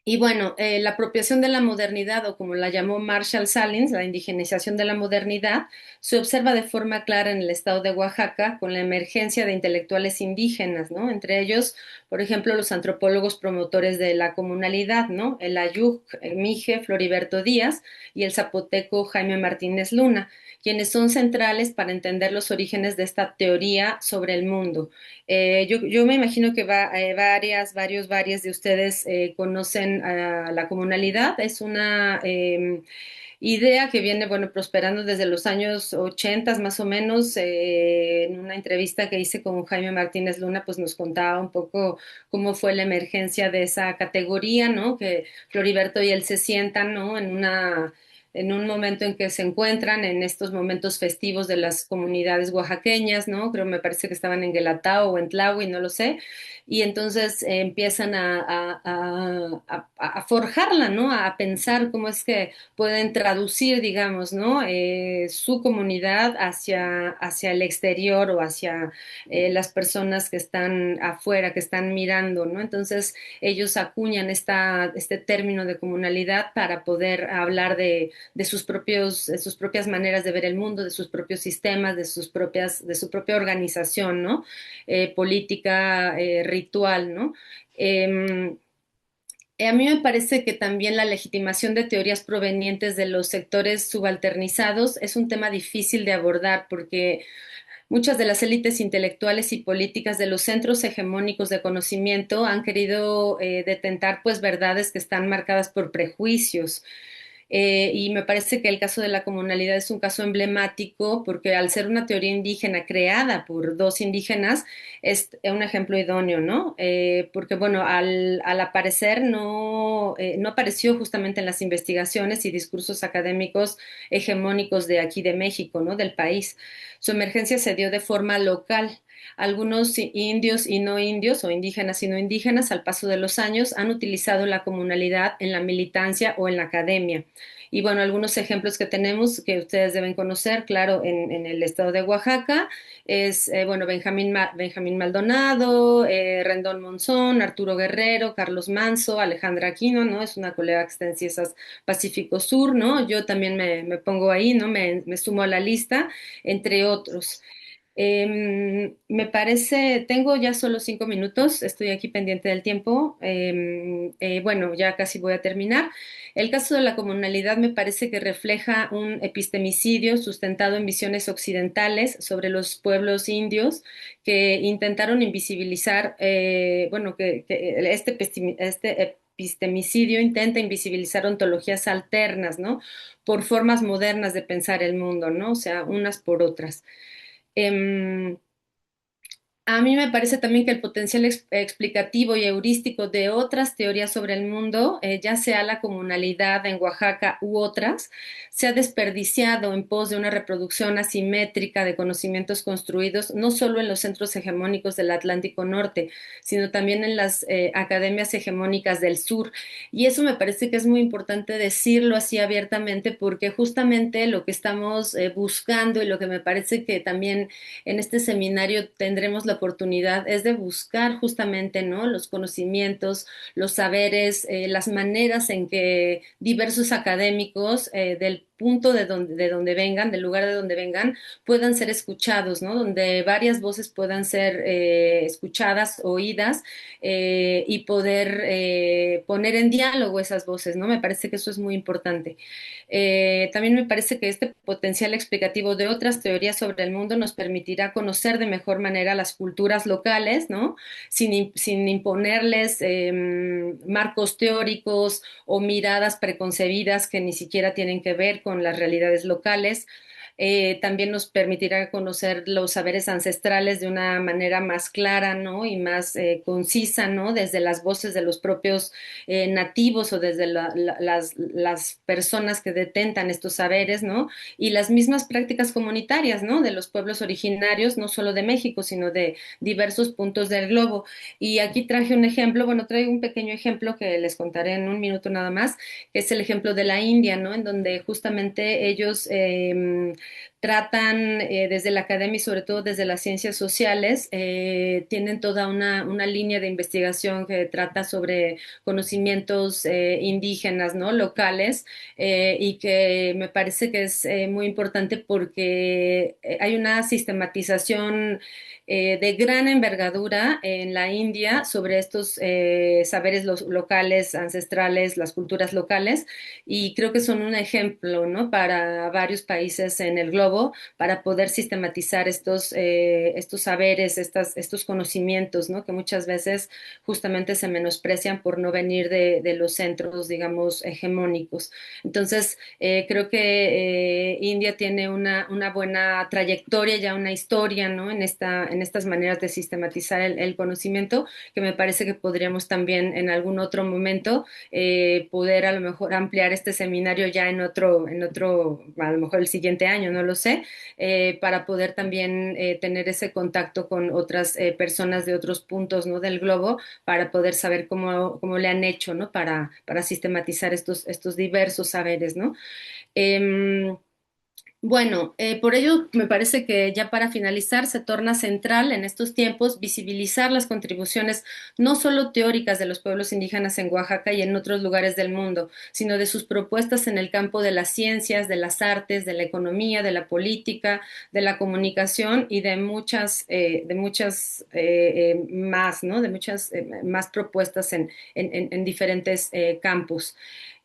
y bueno, la apropiación de la modernidad, o como la llamó Marshall Salins, la indigenización de la modernidad, se observa de forma clara en el estado de Oaxaca con la emergencia de intelectuales indígenas, ¿no? Entre ellos, por ejemplo, los antropólogos promotores de la comunalidad, ¿no? El Ayuk Mije Floriberto Díaz y el zapoteco Jaime Martínez Luna, quienes son centrales para entender los orígenes de esta teoría sobre el mundo. Yo me imagino que varias de ustedes conocen a la comunalidad. Es una idea que viene, bueno, prosperando desde los años 80 más o menos. En una entrevista que hice con Jaime Martínez Luna, pues nos contaba un poco cómo fue la emergencia de esa categoría, ¿no? Que Floriberto y él se sientan, ¿no? en un momento en que se encuentran en estos momentos festivos de las comunidades oaxaqueñas, ¿no? Creo, me parece que estaban en Guelatao o en Tlahui, no lo sé, y entonces empiezan a forjarla, ¿no? A pensar cómo es que pueden traducir, digamos, ¿no? Su comunidad hacia el exterior o hacia las personas que están afuera, que están mirando, ¿no? Entonces ellos acuñan este término de comunalidad para poder hablar de sus propias maneras de ver el mundo, de sus propios sistemas, de su propia organización, ¿no? Política, ritual, ¿no? Eh, a mí me parece que también la legitimación de teorías provenientes de los sectores subalternizados es un tema difícil de abordar porque muchas de las élites intelectuales y políticas de los centros hegemónicos de conocimiento han querido detentar pues verdades que están marcadas por prejuicios. Y me parece que el caso de la comunalidad es un caso emblemático porque al ser una teoría indígena creada por dos indígenas es un ejemplo idóneo, ¿no? Porque bueno, al aparecer no apareció justamente en las investigaciones y discursos académicos hegemónicos de aquí de México, ¿no? Del país. Su emergencia se dio de forma local. Algunos indios y no indios, o indígenas y no indígenas, al paso de los años, han utilizado la comunalidad en la militancia o en la academia. Y bueno, algunos ejemplos que tenemos que ustedes deben conocer, claro, en el estado de Oaxaca, es, bueno, Benjamín Maldonado, Rendón Monzón, Arturo Guerrero, Carlos Manso, Alejandra Aquino, ¿no? Es una colega que está en Ciesas Pacífico Sur, ¿no? Yo también me pongo ahí, ¿no? Me sumo a la lista, entre otros. Me parece, tengo ya solo 5 minutos, estoy aquí pendiente del tiempo. Bueno, ya casi voy a terminar. El caso de la comunalidad me parece que refleja un epistemicidio sustentado en visiones occidentales sobre los pueblos indios que intentaron invisibilizar, bueno, este epistemicidio intenta invisibilizar ontologías alternas, ¿no? Por formas modernas de pensar el mundo, ¿no? O sea, unas por otras. Em, a mí me parece también que el potencial explicativo y heurístico de otras teorías sobre el mundo, ya sea la comunalidad en Oaxaca u otras, se ha desperdiciado en pos de una reproducción asimétrica de conocimientos construidos no solo en los centros hegemónicos del Atlántico Norte, sino también en las academias hegemónicas del sur. Y eso me parece que es muy importante decirlo así abiertamente porque justamente lo que estamos buscando y lo que me parece que también en este seminario tendremos la oportunidad es de buscar justamente, ¿no? Los conocimientos, los saberes, las maneras en que diversos académicos del punto de donde vengan, del lugar de donde vengan, puedan ser escuchados, ¿no? Donde varias voces puedan ser escuchadas, oídas y poder poner en diálogo esas voces, ¿no? Me parece que eso es muy importante. También me parece que este potencial explicativo de otras teorías sobre el mundo nos permitirá conocer de mejor manera las culturas locales, ¿no? Sin imponerles marcos teóricos o miradas preconcebidas que ni siquiera tienen que ver con las realidades locales. También nos permitirá conocer los saberes ancestrales de una manera más clara, ¿no? Y más concisa, ¿no? Desde las voces de los propios nativos o desde las personas que detentan estos saberes, ¿no? Y las mismas prácticas comunitarias, ¿no? De los pueblos originarios, no solo de México, sino de diversos puntos del globo. Y aquí traje un ejemplo, bueno, traigo un pequeño ejemplo que les contaré en un minuto nada más, que es el ejemplo de la India, ¿no? En donde justamente ellos tratan desde la academia y sobre todo desde las ciencias sociales, tienen toda una línea de investigación que trata sobre conocimientos indígenas, ¿no? Locales, y que me parece que es muy importante porque hay una sistematización de gran envergadura en la India sobre estos saberes locales, ancestrales, las culturas locales, y creo que son un ejemplo, ¿no? Para varios países en el globo globo para poder sistematizar estos saberes, estos conocimientos, ¿no? Que muchas veces justamente se menosprecian por no venir de los centros, digamos, hegemónicos. Entonces, creo que India tiene una buena trayectoria, ya una historia, ¿no? En estas maneras de sistematizar el conocimiento, que me parece que podríamos también en algún otro momento poder a lo mejor ampliar este seminario ya a lo mejor el siguiente año, no lo sé, para poder también tener ese contacto con otras personas de otros puntos, ¿no? Del globo, para poder saber cómo le han hecho, ¿no? Para sistematizar estos diversos saberes, ¿no? Em, bueno, por ello me parece que ya para finalizar se torna central en estos tiempos visibilizar las contribuciones no solo teóricas de los pueblos indígenas en Oaxaca y en otros lugares del mundo, sino de sus propuestas en el campo de las ciencias, de las artes, de la economía, de la política, de la comunicación y de muchas más, ¿no? De muchas más propuestas en diferentes campos.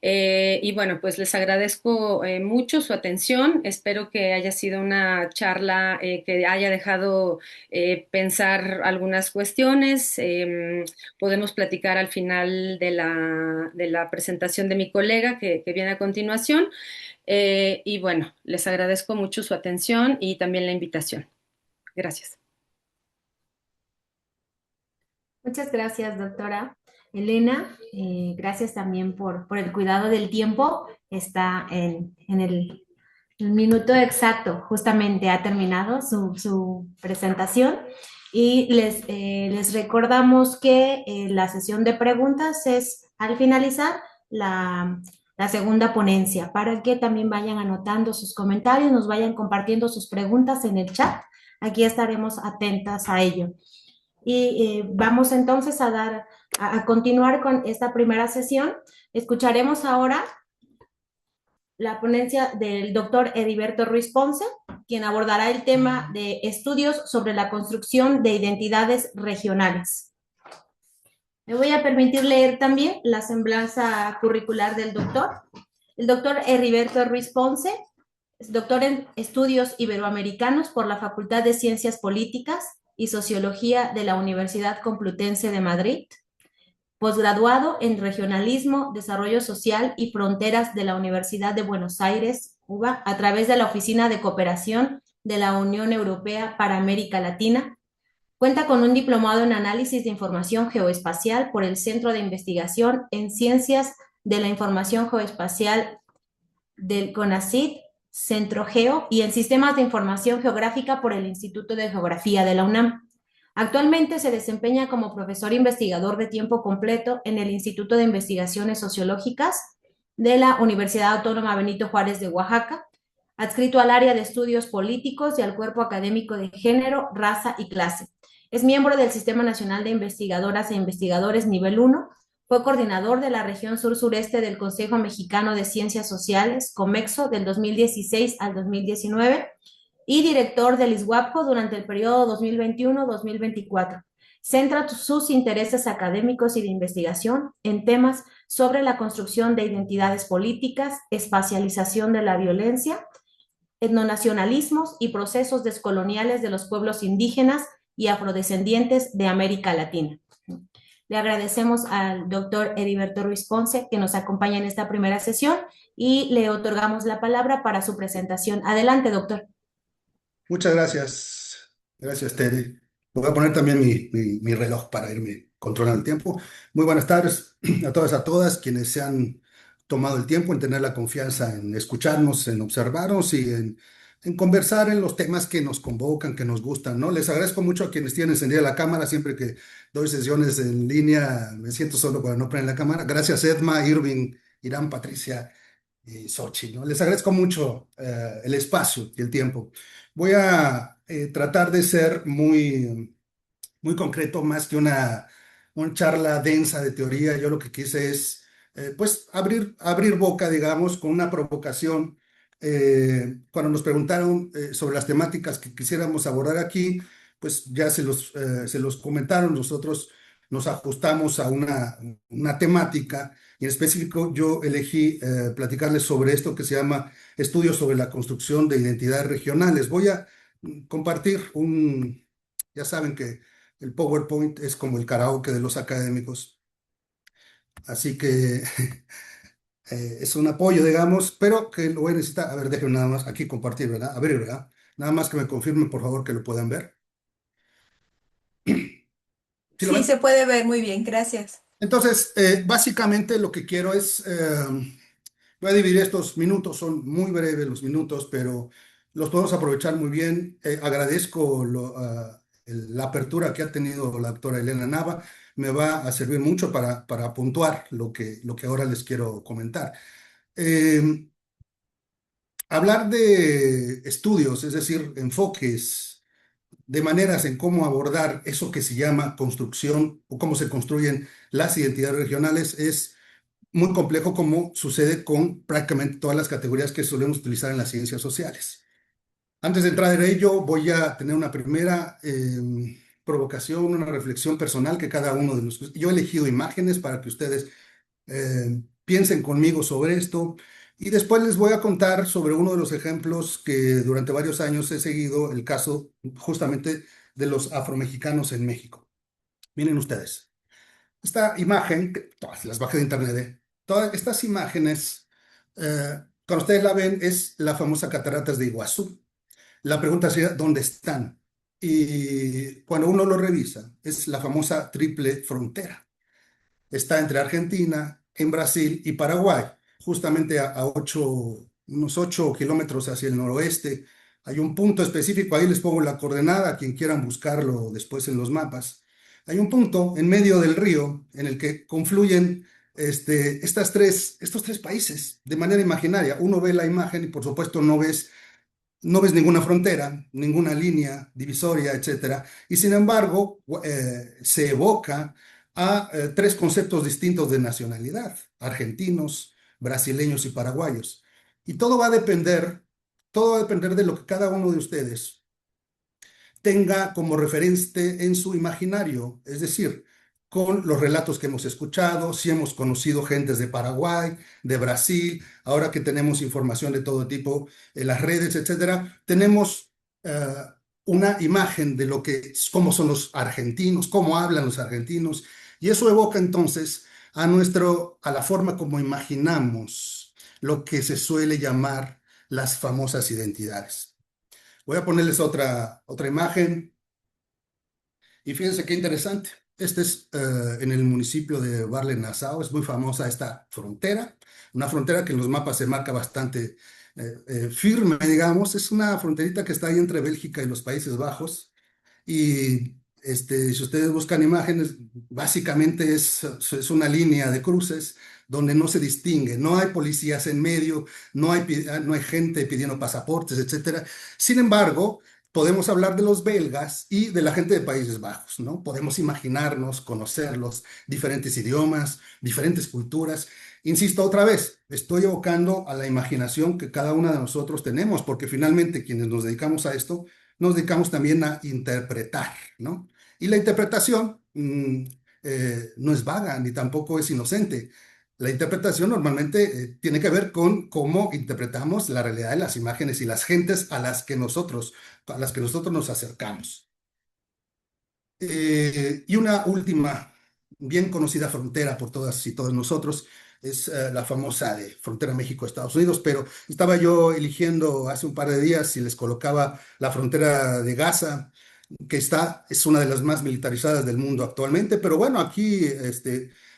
Y bueno, pues les agradezco mucho su atención. Espero que haya sido una charla que haya dejado pensar algunas cuestiones. Podemos platicar al final de la presentación de mi colega que viene a continuación. Y bueno, les agradezco mucho su atención y también la invitación. Gracias. Muchas gracias, doctora Elena. Gracias también por el cuidado del tiempo. Está en el minuto exacto, justamente ha terminado su presentación. Y les recordamos que la sesión de preguntas es al finalizar la segunda ponencia, para que también vayan anotando sus comentarios, nos vayan compartiendo sus preguntas en el chat. Aquí estaremos atentas a ello. Y vamos entonces a continuar con esta primera sesión. Escucharemos ahora la ponencia del doctor Heriberto Ruiz Ponce, quien abordará el tema de estudios sobre la construcción de identidades regionales. Me voy a permitir leer también la semblanza curricular del doctor. El doctor Heriberto Ruiz Ponce es doctor en Estudios Iberoamericanos por la Facultad de Ciencias Políticas y Sociología de la Universidad Complutense de Madrid, posgraduado en Regionalismo, Desarrollo Social y Fronteras de la Universidad de Buenos Aires, Cuba, a través de la Oficina de Cooperación de la Unión Europea para América Latina. Cuenta con un diplomado en Análisis de Información Geoespacial por el Centro de Investigación en Ciencias de la Información Geoespacial del CONACYT, Centro Geo, y en Sistemas de Información Geográfica por el Instituto de Geografía de la UNAM. Actualmente se desempeña como profesor investigador de tiempo completo en el Instituto de Investigaciones Sociológicas de la Universidad Autónoma Benito Juárez de Oaxaca, adscrito al área de estudios políticos y al cuerpo académico de género, raza y clase. Es miembro del Sistema Nacional de Investigadoras e Investigadores Nivel 1, fue coordinador de la región sur-sureste del Consejo Mexicano de Ciencias Sociales, COMEXO, del 2016 al 2019, y director del ISWAPCO durante el periodo 2021-2024. Centra sus intereses académicos y de investigación en temas sobre la construcción de identidades políticas, espacialización de la violencia, etnonacionalismos y procesos descoloniales de los pueblos indígenas y afrodescendientes de América Latina. Le agradecemos al doctor Heriberto Ruiz Ponce que nos acompaña en esta primera sesión y le otorgamos la palabra para su presentación. Adelante, doctor. Muchas gracias. Gracias, Tere. Voy a poner también mi reloj para irme controlando el tiempo. Muy buenas tardes a todas quienes se han tomado el tiempo en tener la confianza en escucharnos, en observarnos y en conversar en los temas que nos convocan, que nos gustan, ¿no? Les agradezco mucho a quienes tienen encendida la cámara. Siempre que doy sesiones en línea me siento solo cuando no prenden la cámara. Gracias, Edma, Irving, Irán, Patricia y Xochitl, ¿no? Les agradezco mucho el espacio y el tiempo. Voy a tratar de ser muy concreto, más que una charla densa de teoría. Yo lo que quise es, pues, abrir boca, digamos, con una provocación. Cuando nos preguntaron sobre las temáticas que quisiéramos abordar aquí, pues ya se los comentaron. Nosotros nos ajustamos a una temática, y en específico yo elegí platicarles sobre esto que se llama Estudios sobre la construcción de identidades regionales. Voy a compartir ya saben que el PowerPoint es como el karaoke de los académicos, así que es un apoyo, digamos, pero que lo voy a necesitar. A ver, déjenme nada más aquí compartir, ¿verdad? A ver, ¿verdad? Nada más que me confirmen, por favor, que lo puedan ver. ¿Sí lo Sí, ven? se puede ver muy bien, gracias. Entonces, básicamente lo que quiero es, voy a dividir estos minutos, son muy breves los minutos, pero los podemos aprovechar muy bien. Agradezco la apertura que ha tenido la doctora Elena Nava, me va a servir mucho para puntuar lo que ahora les quiero comentar. Eh, Hablar de estudios, es decir, enfoques de maneras en cómo abordar eso que se llama construcción o cómo se construyen las identidades regionales es muy complejo, como sucede con prácticamente todas las categorías que solemos utilizar en las ciencias sociales. Antes de entrar en ello, voy a tener una primera provocación, una reflexión personal que cada uno de los... Yo he elegido imágenes para que ustedes piensen conmigo sobre esto, y después les voy a contar sobre uno de los ejemplos que durante varios años he seguido, el caso justamente de los afromexicanos en México. Miren ustedes, esta imagen, que todas las bajé de internet, todas estas imágenes, cuando ustedes la ven, es la famosa Cataratas de Iguazú. La pregunta sería, ¿dónde están? Y cuando uno lo revisa, es la famosa triple frontera. Está entre Argentina, en Brasil y Paraguay, justamente unos 8 kilómetros hacia el noroeste. Hay un punto específico, ahí les pongo la coordenada, quien quieran buscarlo después en los mapas. Hay un punto en medio del río en el que confluyen estos tres países de manera imaginaria. Uno ve la imagen y por supuesto no ves ninguna frontera, ninguna línea divisoria, etcétera. Y sin embargo, se evoca a tres conceptos distintos de nacionalidad: argentinos, brasileños y paraguayos. Y todo va a depender de lo que cada uno de ustedes tenga como referente en su imaginario, es decir, con los relatos que hemos escuchado, si hemos conocido gentes de Paraguay, de Brasil, ahora que tenemos información de todo tipo en las redes, etcétera, tenemos una imagen de cómo son los argentinos, cómo hablan los argentinos, y eso evoca entonces a la forma como imaginamos lo que se suele llamar las famosas identidades. Voy a ponerles otra imagen y fíjense qué interesante. Este es en el municipio de Barle-Nassau. Es muy famosa esta frontera, una frontera que en los mapas se marca bastante firme, digamos. Es una fronterita que está ahí entre Bélgica y los Países Bajos. Y si ustedes buscan imágenes, básicamente es una línea de cruces donde no se distingue, no hay policías en medio, no hay gente pidiendo pasaportes, etcétera. Sin embargo, podemos hablar de los belgas y de la gente de Países Bajos, ¿no? Podemos imaginarnos, conocerlos, diferentes idiomas, diferentes culturas. Insisto otra vez, estoy evocando a la imaginación que cada uno de nosotros tenemos, porque finalmente quienes nos dedicamos a esto, nos dedicamos también a interpretar, ¿no? Y la interpretación no es vaga ni tampoco es inocente. La interpretación normalmente tiene que ver con cómo interpretamos la realidad de las imágenes y las gentes a las que nosotros nos acercamos. Y una última, bien conocida frontera por todas y todos nosotros, es la famosa de frontera México-Estados Unidos, pero estaba yo eligiendo hace un par de días si les colocaba la frontera de Gaza, que es una de las más militarizadas del mundo actualmente, pero bueno, aquí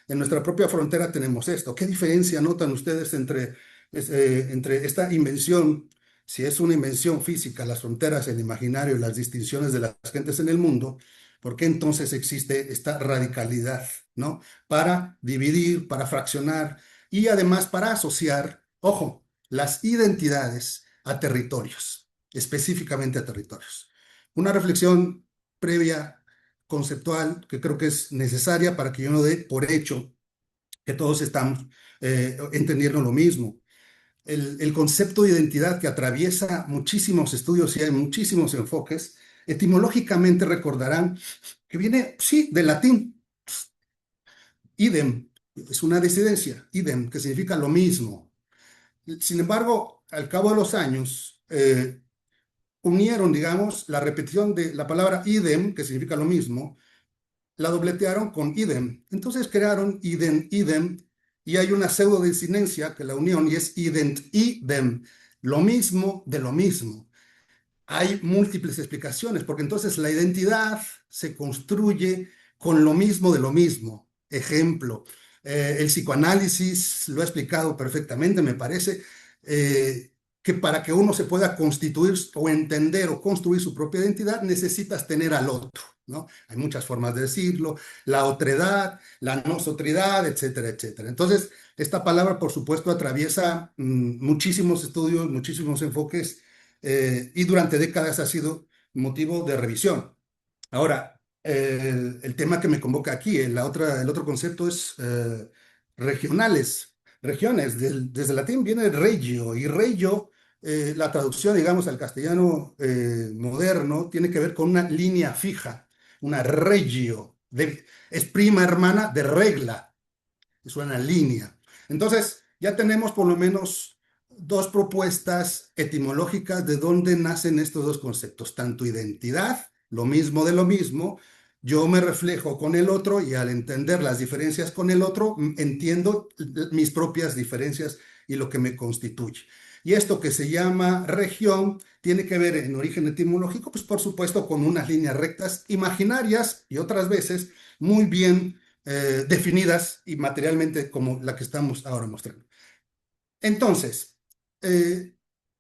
en nuestra propia frontera tenemos esto. ¿Qué diferencia notan ustedes entre esta invención, si es una invención física, las fronteras, el imaginario y las distinciones de las gentes en el mundo? ¿Por qué entonces existe esta radicalidad, ¿no? Para dividir, para fraccionar y además para asociar, ojo, las identidades a territorios, específicamente a territorios. Una reflexión previa, conceptual, que creo que es necesaria para que yo no dé por hecho que todos estamos entendiendo lo mismo. El concepto de identidad, que atraviesa muchísimos estudios y hay muchísimos enfoques, etimológicamente recordarán que viene, sí, del latín, idem, es una disidencia, idem, que significa lo mismo. Sin embargo, al cabo de los años, unieron, digamos, la repetición de la palabra idem, que significa lo mismo, la dobletearon con idem. Entonces crearon idem, idem, y hay una pseudo disinencia que la unión y es ident, idem, lo mismo de lo mismo. Hay múltiples explicaciones, porque entonces la identidad se construye con lo mismo de lo mismo. Ejemplo, el psicoanálisis lo ha explicado perfectamente, me parece, que para que uno se pueda constituir o entender o construir su propia identidad, necesitas tener al otro, ¿no? Hay muchas formas de decirlo, la otredad, la nosotridad, etcétera, etcétera. Entonces, esta palabra, por supuesto, atraviesa muchísimos estudios, muchísimos enfoques, y durante décadas ha sido motivo de revisión. Ahora, el tema que me convoca aquí, el otro concepto es regionales, regiones. Desde el latín viene regio, y regio, la traducción, digamos, al castellano moderno, tiene que ver con una línea fija, una regio, es prima hermana de regla, es una línea. Entonces, ya tenemos por lo menos dos propuestas etimológicas de dónde nacen estos dos conceptos, tanto identidad, lo mismo de lo mismo, yo me reflejo con el otro y al entender las diferencias con el otro, entiendo mis propias diferencias y lo que me constituye. Y esto que se llama región tiene que ver en origen etimológico, pues por supuesto con unas líneas rectas imaginarias y otras veces muy bien definidas y materialmente como la que estamos ahora mostrando. Entonces, eh,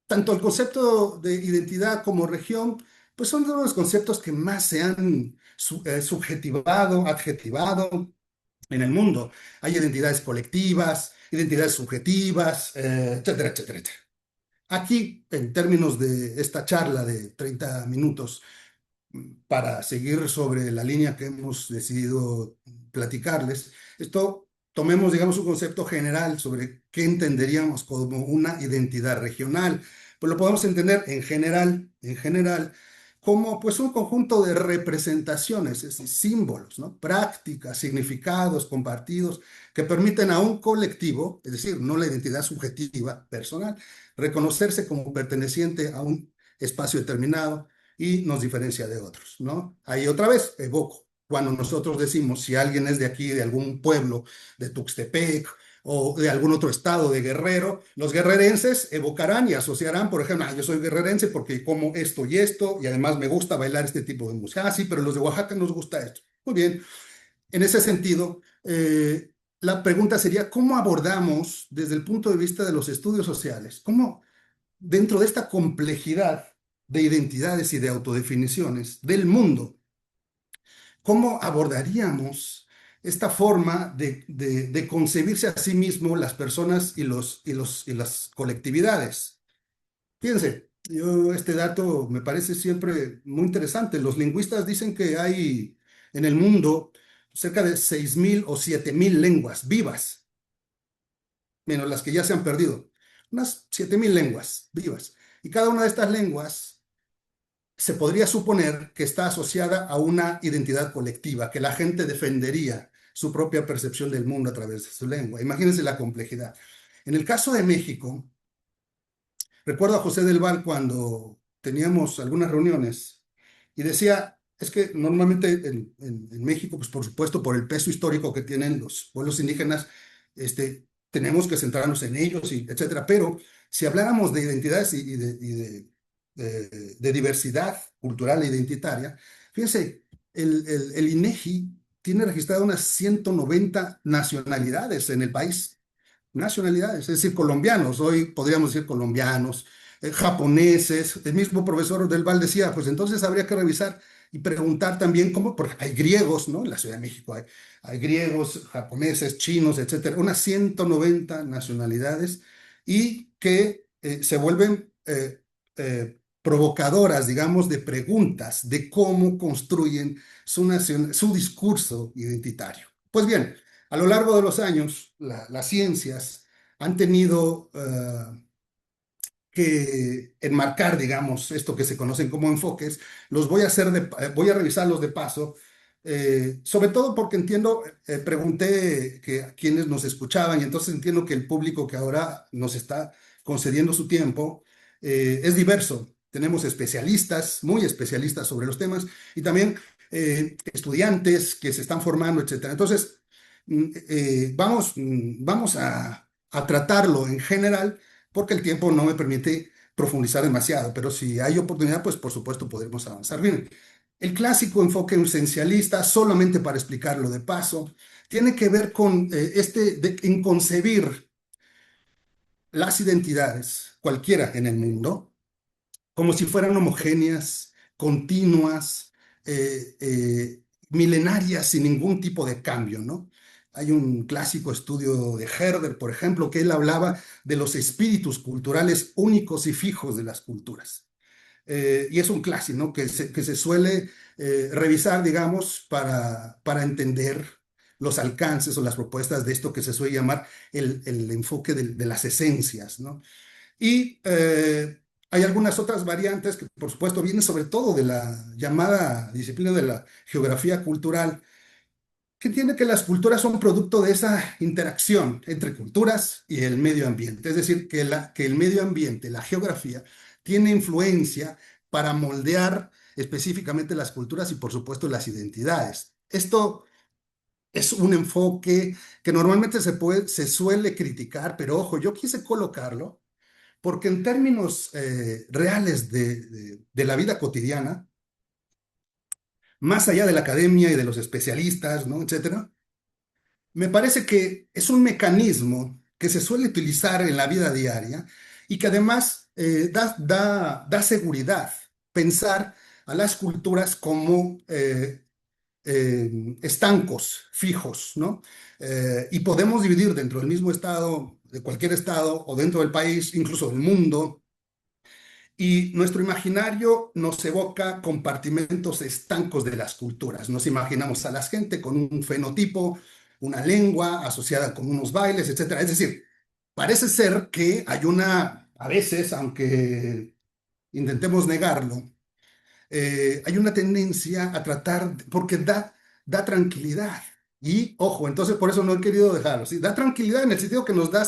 tanto el concepto de identidad como región, pues son de los conceptos que más se han subjetivado, adjetivado en el mundo. Hay identidades colectivas, identidades subjetivas, etcétera, etcétera, etcétera. Aquí, en términos de esta charla de 30 minutos, para seguir sobre la línea que hemos decidido platicarles, esto tomemos, digamos, un concepto general sobre qué entenderíamos como una identidad regional. Pues lo podemos entender en general, como pues un conjunto de representaciones, es decir, símbolos, ¿no? Prácticas, significados compartidos que permiten a un colectivo, es decir, no la identidad subjetiva personal, reconocerse como perteneciente a un espacio determinado y nos diferencia de otros, ¿no? Ahí otra vez evoco, cuando nosotros decimos si alguien es de aquí, de algún pueblo, de Tuxtepec o de algún otro estado de Guerrero, los guerrerenses evocarán y asociarán, por ejemplo, yo soy guerrerense porque como esto y además me gusta bailar este tipo de música. Ah, sí, pero los de Oaxaca nos gusta esto. Muy bien. En ese sentido, la pregunta sería, ¿cómo abordamos desde el punto de vista de los estudios sociales? ¿Cómo dentro de esta complejidad de identidades y de autodefiniciones del mundo, cómo abordaríamos esta forma de concebirse a sí mismo las personas y las colectividades? Fíjense, yo este dato me parece siempre muy interesante. Los lingüistas dicen que hay en el mundo cerca de 6.000 o 7.000 lenguas vivas, menos las que ya se han perdido. Unas 7.000 lenguas vivas. Y cada una de estas lenguas se podría suponer que está asociada a una identidad colectiva, que la gente defendería su propia percepción del mundo a través de su lengua. Imagínense la complejidad. En el caso de México, recuerdo a José del Val cuando teníamos algunas reuniones y decía, es que normalmente en México, pues por supuesto por el peso histórico que tienen los pueblos indígenas, tenemos que centrarnos en ellos, y etcétera. Pero si habláramos de identidades de diversidad cultural e identitaria, fíjense, el INEGI tiene registrado unas 190 nacionalidades en el país. Nacionalidades, es decir, colombianos, hoy podríamos decir colombianos, japoneses. El mismo profesor del Val decía, pues entonces habría que revisar y preguntar también cómo, porque hay griegos, ¿no? En la Ciudad de México hay griegos, japoneses, chinos, etcétera, unas 190 nacionalidades y que se vuelven provocadoras, digamos, de preguntas de cómo construyen su discurso identitario. Pues bien, a lo largo de los años, las ciencias han tenido que enmarcar, digamos, esto que se conocen como enfoques. Voy a revisarlos de paso, Sobre todo porque entiendo, pregunté que a quienes nos escuchaban y entonces entiendo que el público que ahora nos está concediendo su tiempo es diverso. Tenemos especialistas, muy especialistas sobre los temas y también estudiantes que se están formando, etcétera. Entonces, vamos a tratarlo en general porque el tiempo no me permite profundizar demasiado, pero si hay oportunidad, pues por supuesto podremos avanzar bien. El clásico enfoque esencialista, solamente para explicarlo de paso, tiene que ver con en concebir las identidades, cualquiera en el mundo, como si fueran homogéneas, continuas, milenarias, sin ningún tipo de cambio, ¿no? Hay un clásico estudio de Herder, por ejemplo, que él hablaba de los espíritus culturales únicos y fijos de las culturas. Y es un clásico, ¿no? Que se suele revisar, digamos, para entender los alcances o las propuestas de esto que se suele llamar el enfoque de las esencias, ¿no? Y hay algunas otras variantes que, por supuesto, vienen sobre todo de la llamada disciplina de la geografía cultural, que entiende que las culturas son producto de esa interacción entre culturas y el medio ambiente. Es decir, que el medio ambiente, la geografía, tiene influencia para moldear específicamente las culturas y, por supuesto, las identidades. Esto es un enfoque que normalmente se suele criticar, pero ojo, yo quise colocarlo porque en términos reales de la vida cotidiana, más allá de la academia y de los especialistas, ¿no?, etcétera, me parece que es un mecanismo que se suele utilizar en la vida diaria y que además da seguridad pensar a las culturas como estancos, fijos, ¿no? Y podemos dividir dentro del mismo estado, de cualquier estado o dentro del país, incluso del mundo, y nuestro imaginario nos evoca compartimentos estancos de las culturas. Nos imaginamos a la gente con un fenotipo, una lengua asociada con unos bailes, etcétera. Es decir, parece ser que hay a veces, aunque intentemos negarlo, hay una tendencia a tratar, porque da tranquilidad. Y ojo, entonces por eso no he querido dejarlo, ¿sí? Da tranquilidad en el sentido que nos da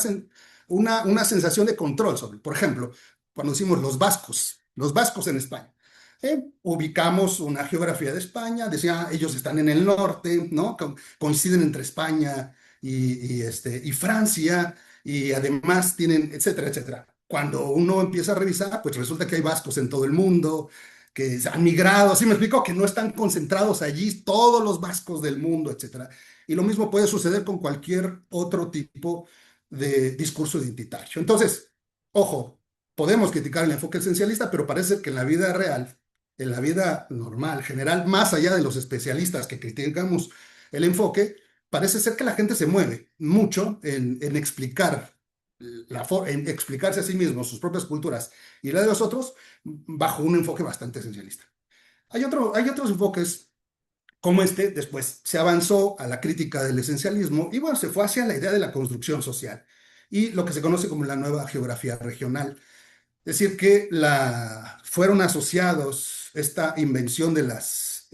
una sensación de control sobre, por ejemplo, cuando decimos los vascos en España. Ubicamos una geografía de España, decía, ellos están en el norte, ¿no? Coinciden entre España y Francia, y además tienen, etcétera, etcétera. Cuando uno empieza a revisar, pues resulta que hay vascos en todo el mundo, que han migrado, así me explico, que no están concentrados allí todos los vascos del mundo, etcétera. Y lo mismo puede suceder con cualquier otro tipo de discurso identitario. Entonces, ojo, podemos criticar el enfoque esencialista, pero parece que en la vida real, en la vida normal, general, más allá de los especialistas que criticamos el enfoque, parece ser que la gente se mueve mucho en explicar en explicarse a sí mismos, sus propias culturas y la de los otros, bajo un enfoque bastante esencialista. Hay otros enfoques como después se avanzó a la crítica del esencialismo y bueno, se fue hacia la idea de la construcción social y lo que se conoce como la nueva geografía regional. Es decir, que fueron asociados esta invención de las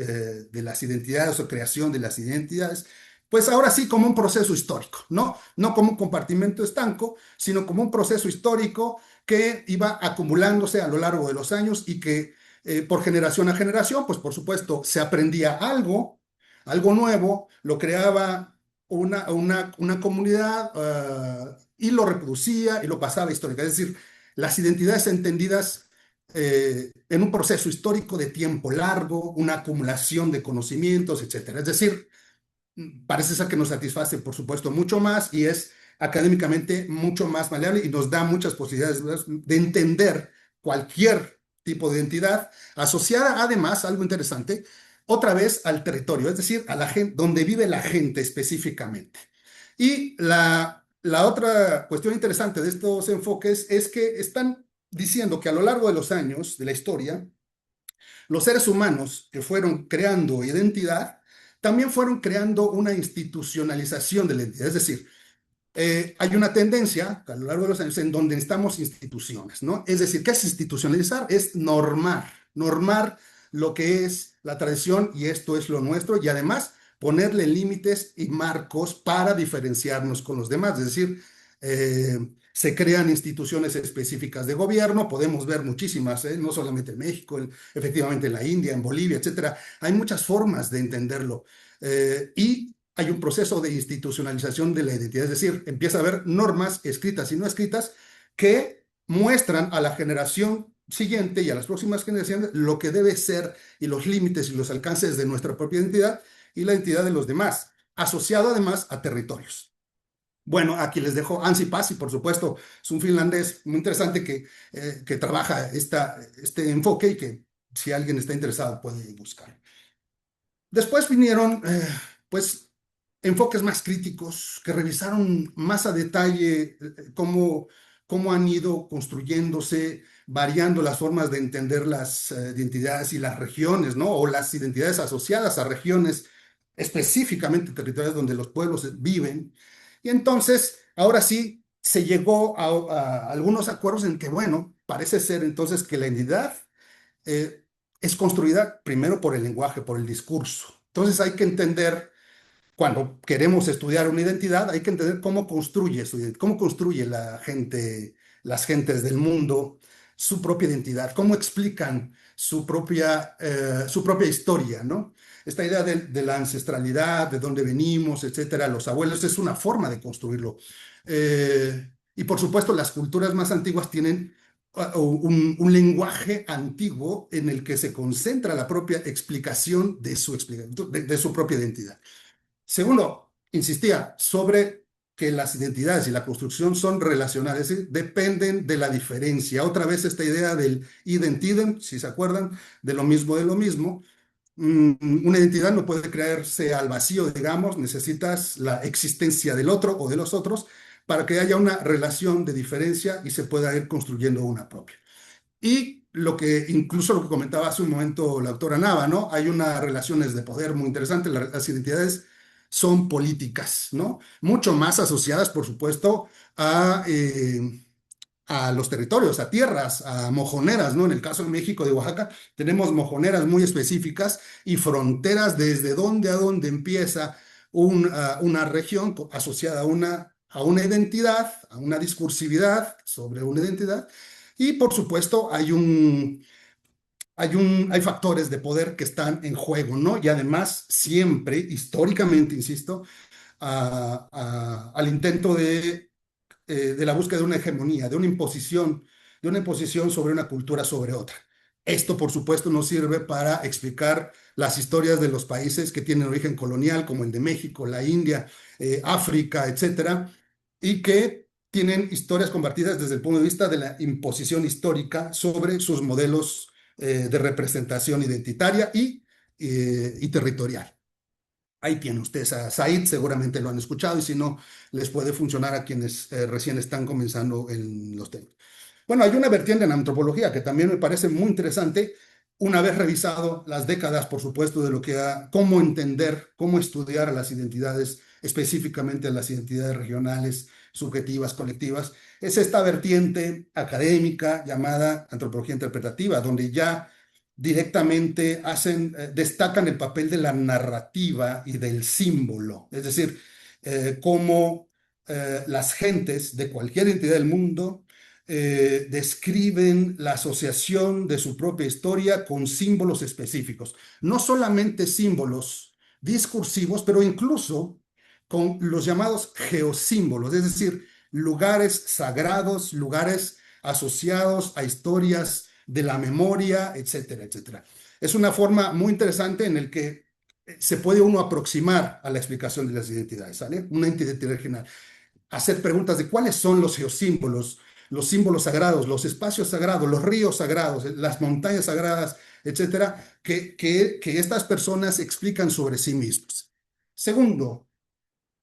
identidades o creación de las identidades, pues ahora sí como un proceso histórico, ¿no? No como un compartimento estanco, sino como un proceso histórico que iba acumulándose a lo largo de los años y que por generación a generación, pues por supuesto se aprendía algo nuevo, lo creaba una comunidad y lo reproducía y lo pasaba histórica. Es decir, las identidades entendidas en un proceso histórico de tiempo largo, una acumulación de conocimientos, etcétera. Es decir, parece ser que nos satisface, por supuesto, mucho más y es académicamente mucho más maleable y nos da muchas posibilidades de entender cualquier tipo de identidad asociada, además, algo interesante, otra vez al territorio, es decir, a la gente, donde vive la gente específicamente. Y la otra cuestión interesante de estos enfoques es que están diciendo que a lo largo de los años de la historia, los seres humanos que fueron creando identidad, también fueron creando una institucionalización de la identidad. Es decir, hay una tendencia a lo largo de los años en donde necesitamos instituciones, ¿no? Es decir, ¿qué es institucionalizar? Es normar lo que es la tradición y esto es lo nuestro, y además ponerle límites y marcos para diferenciarnos con los demás. Es decir, se crean instituciones específicas de gobierno, podemos ver muchísimas, no solamente en México, efectivamente en la India, en Bolivia, etcétera. Hay muchas formas de entenderlo. Y hay un proceso de institucionalización de la identidad, es decir, empieza a haber normas escritas y no escritas que muestran a la generación siguiente y a las próximas generaciones lo que debe ser y los límites y los alcances de nuestra propia identidad y la identidad de los demás, asociado además a territorios. Bueno, aquí les dejo Anssi Passi, por supuesto, es un finlandés muy interesante que trabaja este enfoque y que si alguien está interesado puede buscar. Después vinieron, pues, enfoques más críticos que revisaron más a detalle cómo han ido construyéndose, variando las formas de entender las identidades y las regiones, ¿no? O las identidades asociadas a regiones específicamente territoriales donde los pueblos viven. Y entonces, ahora sí, se llegó a algunos acuerdos en que, bueno, parece ser entonces que la identidad eh, es construida primero por el lenguaje, por el discurso. Entonces hay que entender, cuando queremos estudiar una identidad, hay que entender cómo construye cómo construye las gentes del mundo su propia identidad, cómo explican su propia historia, ¿no? Esta idea de la ancestralidad, de dónde venimos, etcétera, los abuelos, es una forma de construirlo. Y por supuesto, las culturas más antiguas tienen un lenguaje antiguo en el que se concentra la propia explicación de su propia identidad. Segundo, insistía sobre que las identidades y la construcción son relacionales, es decir, dependen de la diferencia. Otra vez esta idea del idem, si se acuerdan, de lo mismo de lo mismo. Una identidad no puede crearse al vacío, digamos, necesitas la existencia del otro o de los otros para que haya una relación de diferencia y se pueda ir construyendo una propia. Y incluso lo que comentaba hace un momento la doctora Nava, ¿no? Hay unas relaciones de poder muy interesantes, las identidades son políticas, ¿no? Mucho más asociadas, por supuesto, a los territorios, a tierras, a mojoneras, ¿no? En el caso de México, de Oaxaca, tenemos mojoneras muy específicas y fronteras desde dónde a dónde empieza una región asociada a una identidad, a una discursividad sobre una identidad. Y por supuesto hay factores de poder que están en juego, ¿no? Y además siempre, históricamente, insisto, al intento de la búsqueda de una hegemonía, de una imposición sobre una cultura sobre otra. Esto, por supuesto, nos sirve para explicar las historias de los países que tienen origen colonial, como el de México, la India, África, etcétera, y que tienen historias compartidas desde el punto de vista de la imposición histórica sobre sus modelos de representación identitaria y territorial. Ahí tienen ustedes a Said, seguramente lo han escuchado, y si no, les puede funcionar a quienes recién están comenzando en los temas. Bueno, hay una vertiente en antropología que también me parece muy interesante, una vez revisado las décadas, por supuesto, de cómo entender, cómo estudiar a las identidades, específicamente a las identidades regionales, subjetivas, colectivas, es esta vertiente académica llamada antropología interpretativa, donde ya directamente destacan el papel de la narrativa y del símbolo, es decir, cómo las gentes de cualquier entidad del mundo describen la asociación de su propia historia con símbolos específicos, no solamente símbolos discursivos, pero incluso con los llamados geosímbolos, es decir, lugares sagrados, lugares asociados a historias de la memoria, etcétera, etcétera. Es una forma muy interesante en el que se puede uno aproximar a la explicación de las identidades, ¿sale? Una identidad regional. Hacer preguntas de cuáles son los geosímbolos, los símbolos sagrados, los espacios sagrados, los ríos sagrados, las montañas sagradas, etcétera, que estas personas explican sobre sí mismos. Segundo,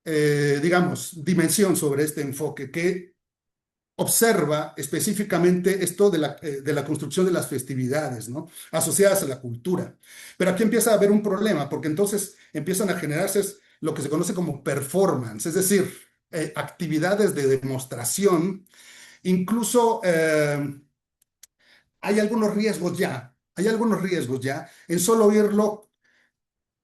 digamos, dimensión sobre este enfoque que observa específicamente esto de la construcción de las festividades, ¿no? Asociadas a la cultura. Pero aquí empieza a haber un problema, porque entonces empiezan a generarse lo que se conoce como performance, es decir, actividades de demostración. Incluso hay algunos riesgos ya hay algunos riesgos ya en solo oírlo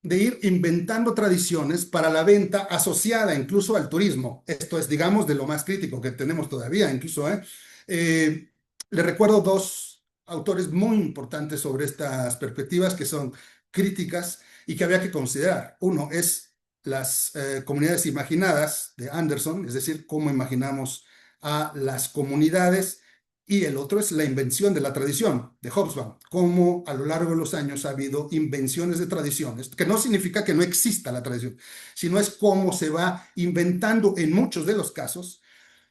de ir inventando tradiciones para la venta asociada incluso al turismo. Esto es, digamos, de lo más crítico que tenemos todavía, incluso, ¿eh? Eh, Le recuerdo dos autores muy importantes sobre estas perspectivas que son críticas y que había que considerar. Uno es las comunidades imaginadas de Anderson, es decir, cómo imaginamos a las comunidades, y el otro es la invención de la tradición de Hobsbawm, cómo a lo largo de los años ha habido invenciones de tradiciones, que no significa que no exista la tradición, sino es cómo se va inventando en muchos de los casos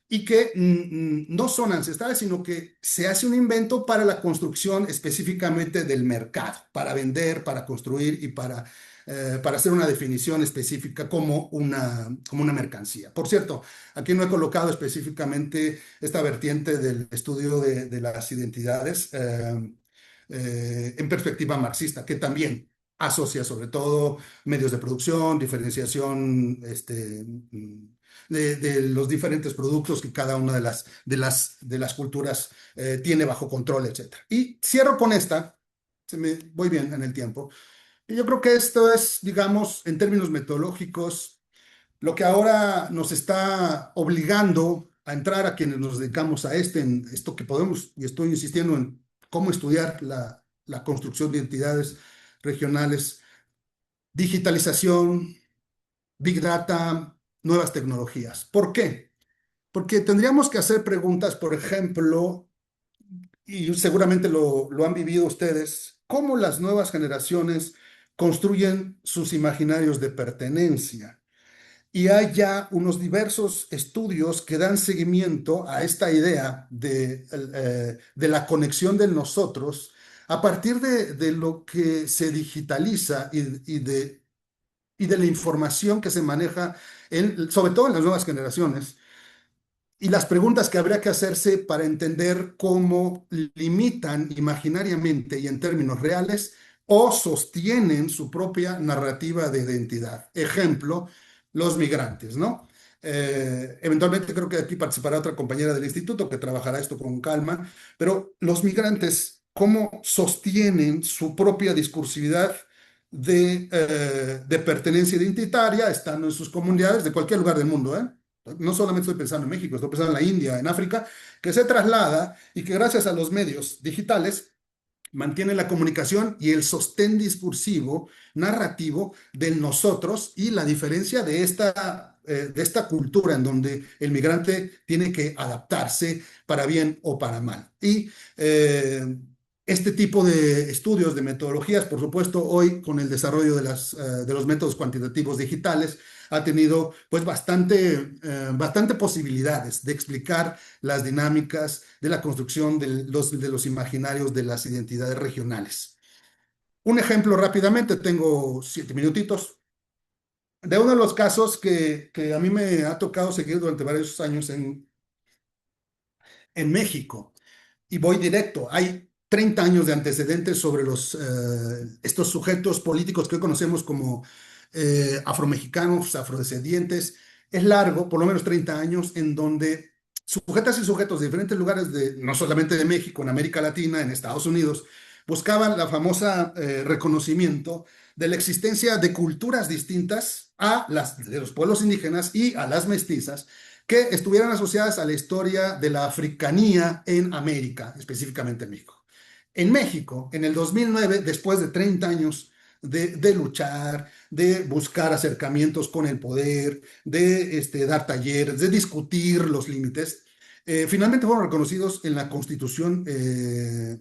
y que no son ancestrales, sino que se hace un invento para la construcción específicamente del mercado, para vender, para construir y para hacer una definición específica como una mercancía. Por cierto, aquí no he colocado específicamente esta vertiente del estudio de las identidades en perspectiva marxista, que también asocia sobre todo medios de producción, diferenciación, de los diferentes productos que cada una de las culturas tiene bajo control, etcétera. Y cierro con esta, voy bien en el tiempo, y yo creo que esto es, digamos, en términos metodológicos, lo que ahora nos está obligando a entrar a quienes nos dedicamos a en esto que podemos, y estoy insistiendo en cómo estudiar la construcción de identidades regionales, digitalización, Big Data, nuevas tecnologías. ¿Por qué? Porque tendríamos que hacer preguntas, por ejemplo, y seguramente lo han vivido ustedes, cómo las nuevas generaciones construyen sus imaginarios de pertenencia. Y hay ya unos diversos estudios que dan seguimiento a esta idea de la conexión de nosotros a partir de lo que se digitaliza y de la información que se maneja, sobre todo en las nuevas generaciones, y las preguntas que habría que hacerse para entender cómo limitan imaginariamente y en términos reales o sostienen su propia narrativa de identidad. Ejemplo, los migrantes, ¿no? Eventualmente creo que aquí participará otra compañera del instituto que trabajará esto con calma, pero los migrantes, ¿cómo sostienen su propia discursividad de pertenencia identitaria, estando en sus comunidades de cualquier lugar del mundo, ¿eh? No solamente estoy pensando en México, estoy pensando en la India, en África, que se traslada y que gracias a los medios digitales mantiene la comunicación y el sostén discursivo, narrativo del nosotros y la diferencia de esta cultura en donde el migrante tiene que adaptarse para bien o para mal. Y este tipo de estudios, de metodologías, por supuesto, hoy con el desarrollo de los métodos cuantitativos digitales, ha tenido pues bastante posibilidades de explicar las dinámicas de la construcción de los imaginarios de las identidades regionales. Un ejemplo rápidamente, tengo 7 minutitos, de uno de los casos que a mí me ha tocado seguir durante varios años en México. Y voy directo, hay 30 años de antecedentes sobre estos sujetos políticos que hoy conocemos como afromexicanos, afrodescendientes. Es largo, por lo menos 30 años, en donde sujetas y sujetos de diferentes lugares, no solamente de México, en América Latina, en Estados Unidos, buscaban la famosa reconocimiento de la existencia de culturas distintas de los pueblos indígenas y a las mestizas, que estuvieran asociadas a la historia de la africanía en América, específicamente en México. En México, en el 2009, después de 30 años de luchar, de buscar acercamientos con el poder, de dar talleres, de discutir los límites, finalmente fueron reconocidos en la Constitución de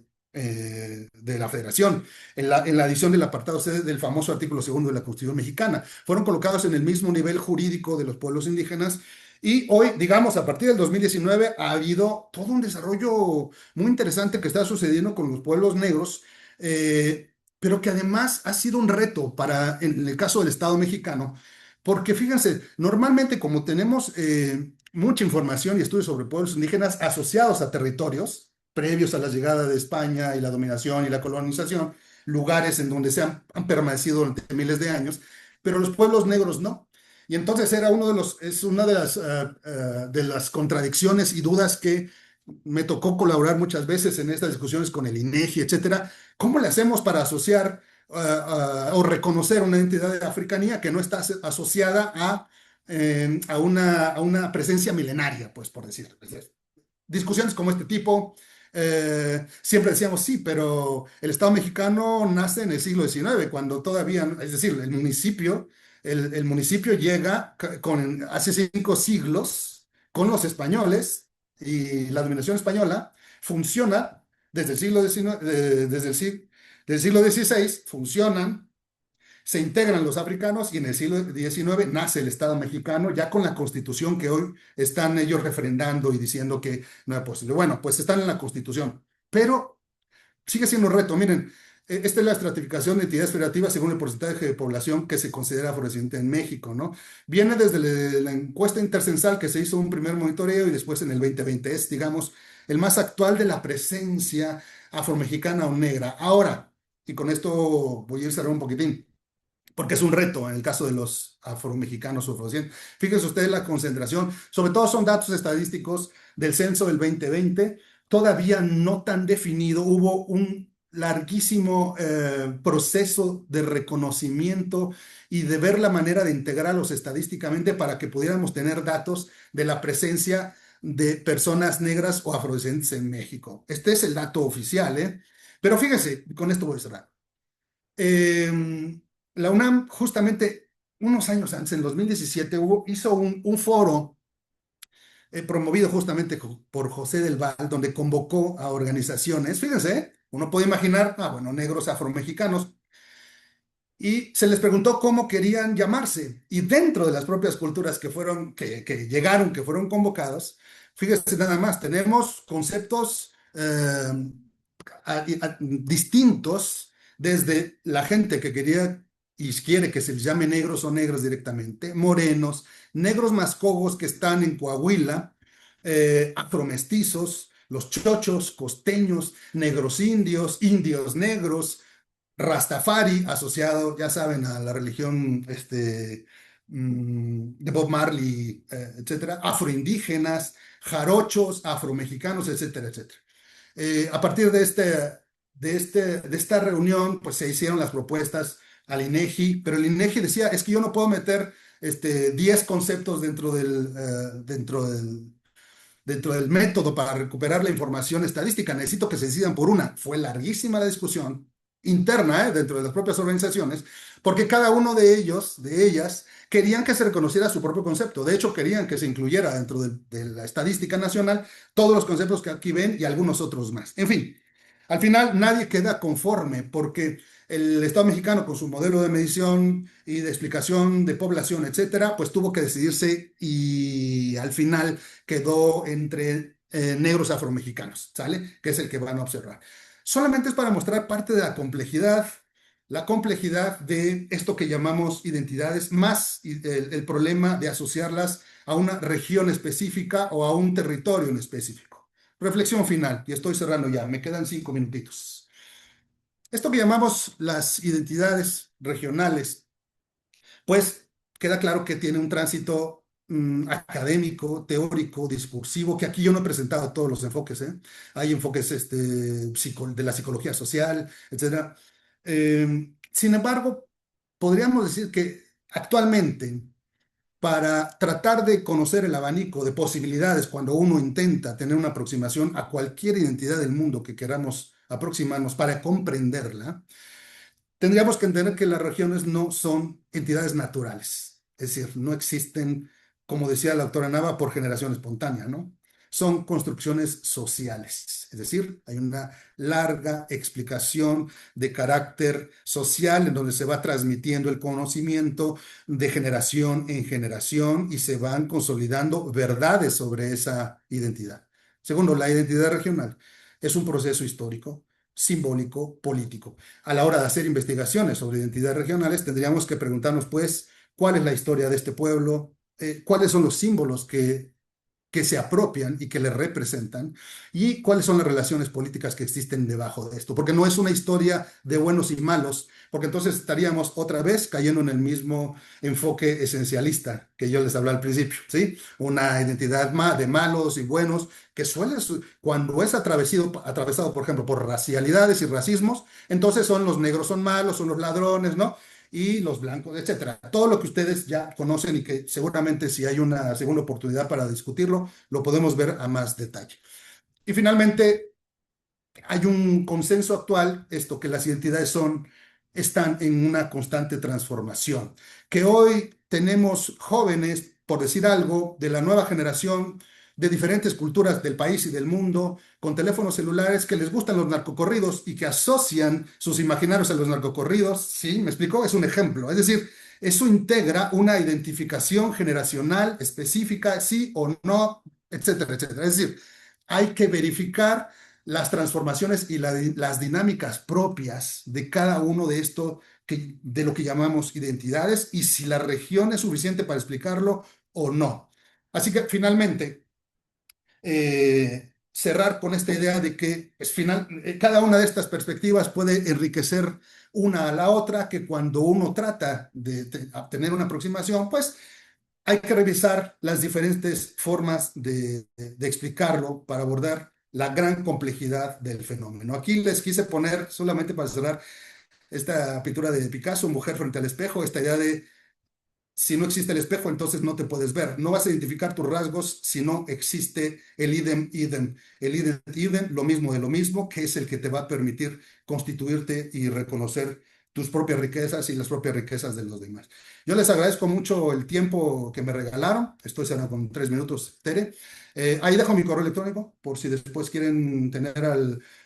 la Federación, en la adición del apartado C del famoso artículo 2 de la Constitución mexicana. Fueron colocados en el mismo nivel jurídico de los pueblos indígenas. Y hoy, digamos, a partir del 2019 ha habido todo un desarrollo muy interesante que está sucediendo con los pueblos negros, pero que además ha sido un reto en el caso del Estado mexicano, porque fíjense, normalmente como tenemos mucha información y estudios sobre pueblos indígenas asociados a territorios previos a la llegada de España y la dominación y la colonización, lugares en donde han permanecido durante miles de años, pero los pueblos negros no. Y entonces es una de las contradicciones y dudas que me tocó colaborar muchas veces en estas discusiones con el INEGI, etcétera. ¿Cómo le hacemos para asociar o reconocer una entidad de africanía que no está asociada a una presencia milenaria, pues por decirlo? Discusiones como este tipo, siempre decíamos sí, pero el Estado mexicano nace en el siglo XIX, cuando todavía, es decir, el municipio llega hace 5 siglos con los españoles y la dominación española funciona desde el siglo XIX, del siglo XVI, funcionan, se integran los africanos y en el siglo XIX nace el Estado mexicano, ya con la constitución que hoy están ellos refrendando y diciendo que no es posible. Bueno, pues están en la constitución, pero sigue siendo un reto. Miren, esta es la estratificación de entidades federativas según el porcentaje de población que se considera afrodescendiente en México, ¿no? Viene desde la encuesta intercensal que se hizo un primer monitoreo y después en el 2020 es, digamos, el más actual de la presencia afromexicana o negra. Ahora, y con esto voy a ir cerrando un poquitín, porque es un reto en el caso de los afromexicanos o afrodescendientes. Fíjense ustedes la concentración, sobre todo son datos estadísticos del censo del 2020, todavía no tan definido, hubo un larguísimo proceso de reconocimiento y de ver la manera de integrarlos estadísticamente para que pudiéramos tener datos de la presencia de personas negras o afrodescendientes en México. Este es el dato oficial, ¿eh? Pero fíjense, con esto voy a cerrar. La UNAM, justamente unos años antes, en 2017, hizo un foro promovido justamente por José del Val, donde convocó a organizaciones. Fíjense, uno puede imaginar, bueno, negros afromexicanos, y se les preguntó cómo querían llamarse. Y dentro de las propias culturas que llegaron, que fueron convocados, fíjense nada más, tenemos conceptos distintos desde la gente que quería y quiere que se les llame negros o negras directamente, morenos, negros mascogos que están en Coahuila, afromestizos, los chochos, costeños, negros indios, indios negros, Rastafari, asociado, ya saben, a la religión de Bob Marley, etcétera, afroindígenas, jarochos, afromexicanos, etcétera, etcétera. A partir de esta reunión, pues se hicieron las propuestas al INEGI, pero el INEGI decía, es que yo no puedo meter 10 conceptos dentro del método para recuperar la información estadística, necesito que se decidan por una. Fue larguísima la discusión interna, dentro de las propias organizaciones, porque cada uno de ellos, de ellas, querían que se reconociera su propio concepto. De hecho, querían que se incluyera dentro de la estadística nacional todos los conceptos que aquí ven y algunos otros más. En fin, al final nadie queda conforme porque el Estado mexicano, con su modelo de medición y de explicación de población, etcétera, pues tuvo que decidirse y al final quedó entre negros afromexicanos, ¿sale? Que es el que van a observar. Solamente es para mostrar parte de la complejidad de esto que llamamos identidades, más el problema de asociarlas a una región específica o a un territorio en específico. Reflexión final, y estoy cerrando ya, me quedan 5 minutitos. Esto que llamamos las identidades regionales, pues queda claro que tiene un tránsito académico, teórico, discursivo, que aquí yo no he presentado todos los enfoques, ¿eh? Hay enfoques de la psicología social, etc. Sin embargo, podríamos decir que actualmente, para tratar de conocer el abanico de posibilidades cuando uno intenta tener una aproximación a cualquier identidad del mundo que queramos aproximarnos para comprenderla, tendríamos que entender que las regiones no son entidades naturales, es decir, no existen, como decía la doctora Nava, por generación espontánea, ¿no? Son construcciones sociales, es decir, hay una larga explicación de carácter social en donde se va transmitiendo el conocimiento de generación en generación y se van consolidando verdades sobre esa identidad. Segundo, la identidad regional es un proceso histórico, simbólico, político. A la hora de hacer investigaciones sobre identidades regionales, tendríamos que preguntarnos, pues, cuál es la historia de este pueblo, cuáles son los símbolos que que se apropian y que le representan, y cuáles son las relaciones políticas que existen debajo de esto, porque no es una historia de buenos y malos, porque entonces estaríamos otra vez cayendo en el mismo enfoque esencialista que yo les hablé al principio, ¿sí? Una identidad de malos y buenos que cuando es atravesado, por ejemplo, por racialidades y racismos, entonces son los negros son malos, son los ladrones, ¿no? Y los blancos, etcétera. Todo lo que ustedes ya conocen y que seguramente si hay una segunda oportunidad para discutirlo, lo podemos ver a más detalle. Y finalmente, hay un consenso actual, esto que las identidades están en una constante transformación, que hoy tenemos jóvenes, por decir algo, de la nueva generación, de diferentes culturas del país y del mundo, con teléfonos celulares que les gustan los narcocorridos y que asocian sus imaginarios a los narcocorridos, ¿sí? ¿Me explico? Es un ejemplo. Es decir, eso integra una identificación generacional específica, sí o no, etcétera, etcétera. Es decir, hay que verificar las transformaciones y las dinámicas propias de cada uno de esto, de lo que llamamos identidades, y si la región es suficiente para explicarlo o no. Así que finalmente, cerrar con esta idea de que pues, cada una de estas perspectivas puede enriquecer una a la otra, que cuando uno trata de tener una aproximación, pues hay que revisar las diferentes formas de explicarlo para abordar la gran complejidad del fenómeno. Aquí les quise poner, solamente para cerrar, esta pintura de Picasso, Mujer frente al espejo, esta idea de si no existe el espejo, entonces no te puedes ver. No vas a identificar tus rasgos si no existe el idem, idem. El idem, idem, lo mismo de lo mismo, que es el que te va a permitir constituirte y reconocer tus propias riquezas y las propias riquezas de los demás. Yo les agradezco mucho el tiempo que me regalaron. Estoy cerrando con 3 minutos, Tere. Ahí dejo mi correo electrónico por si después quieren tener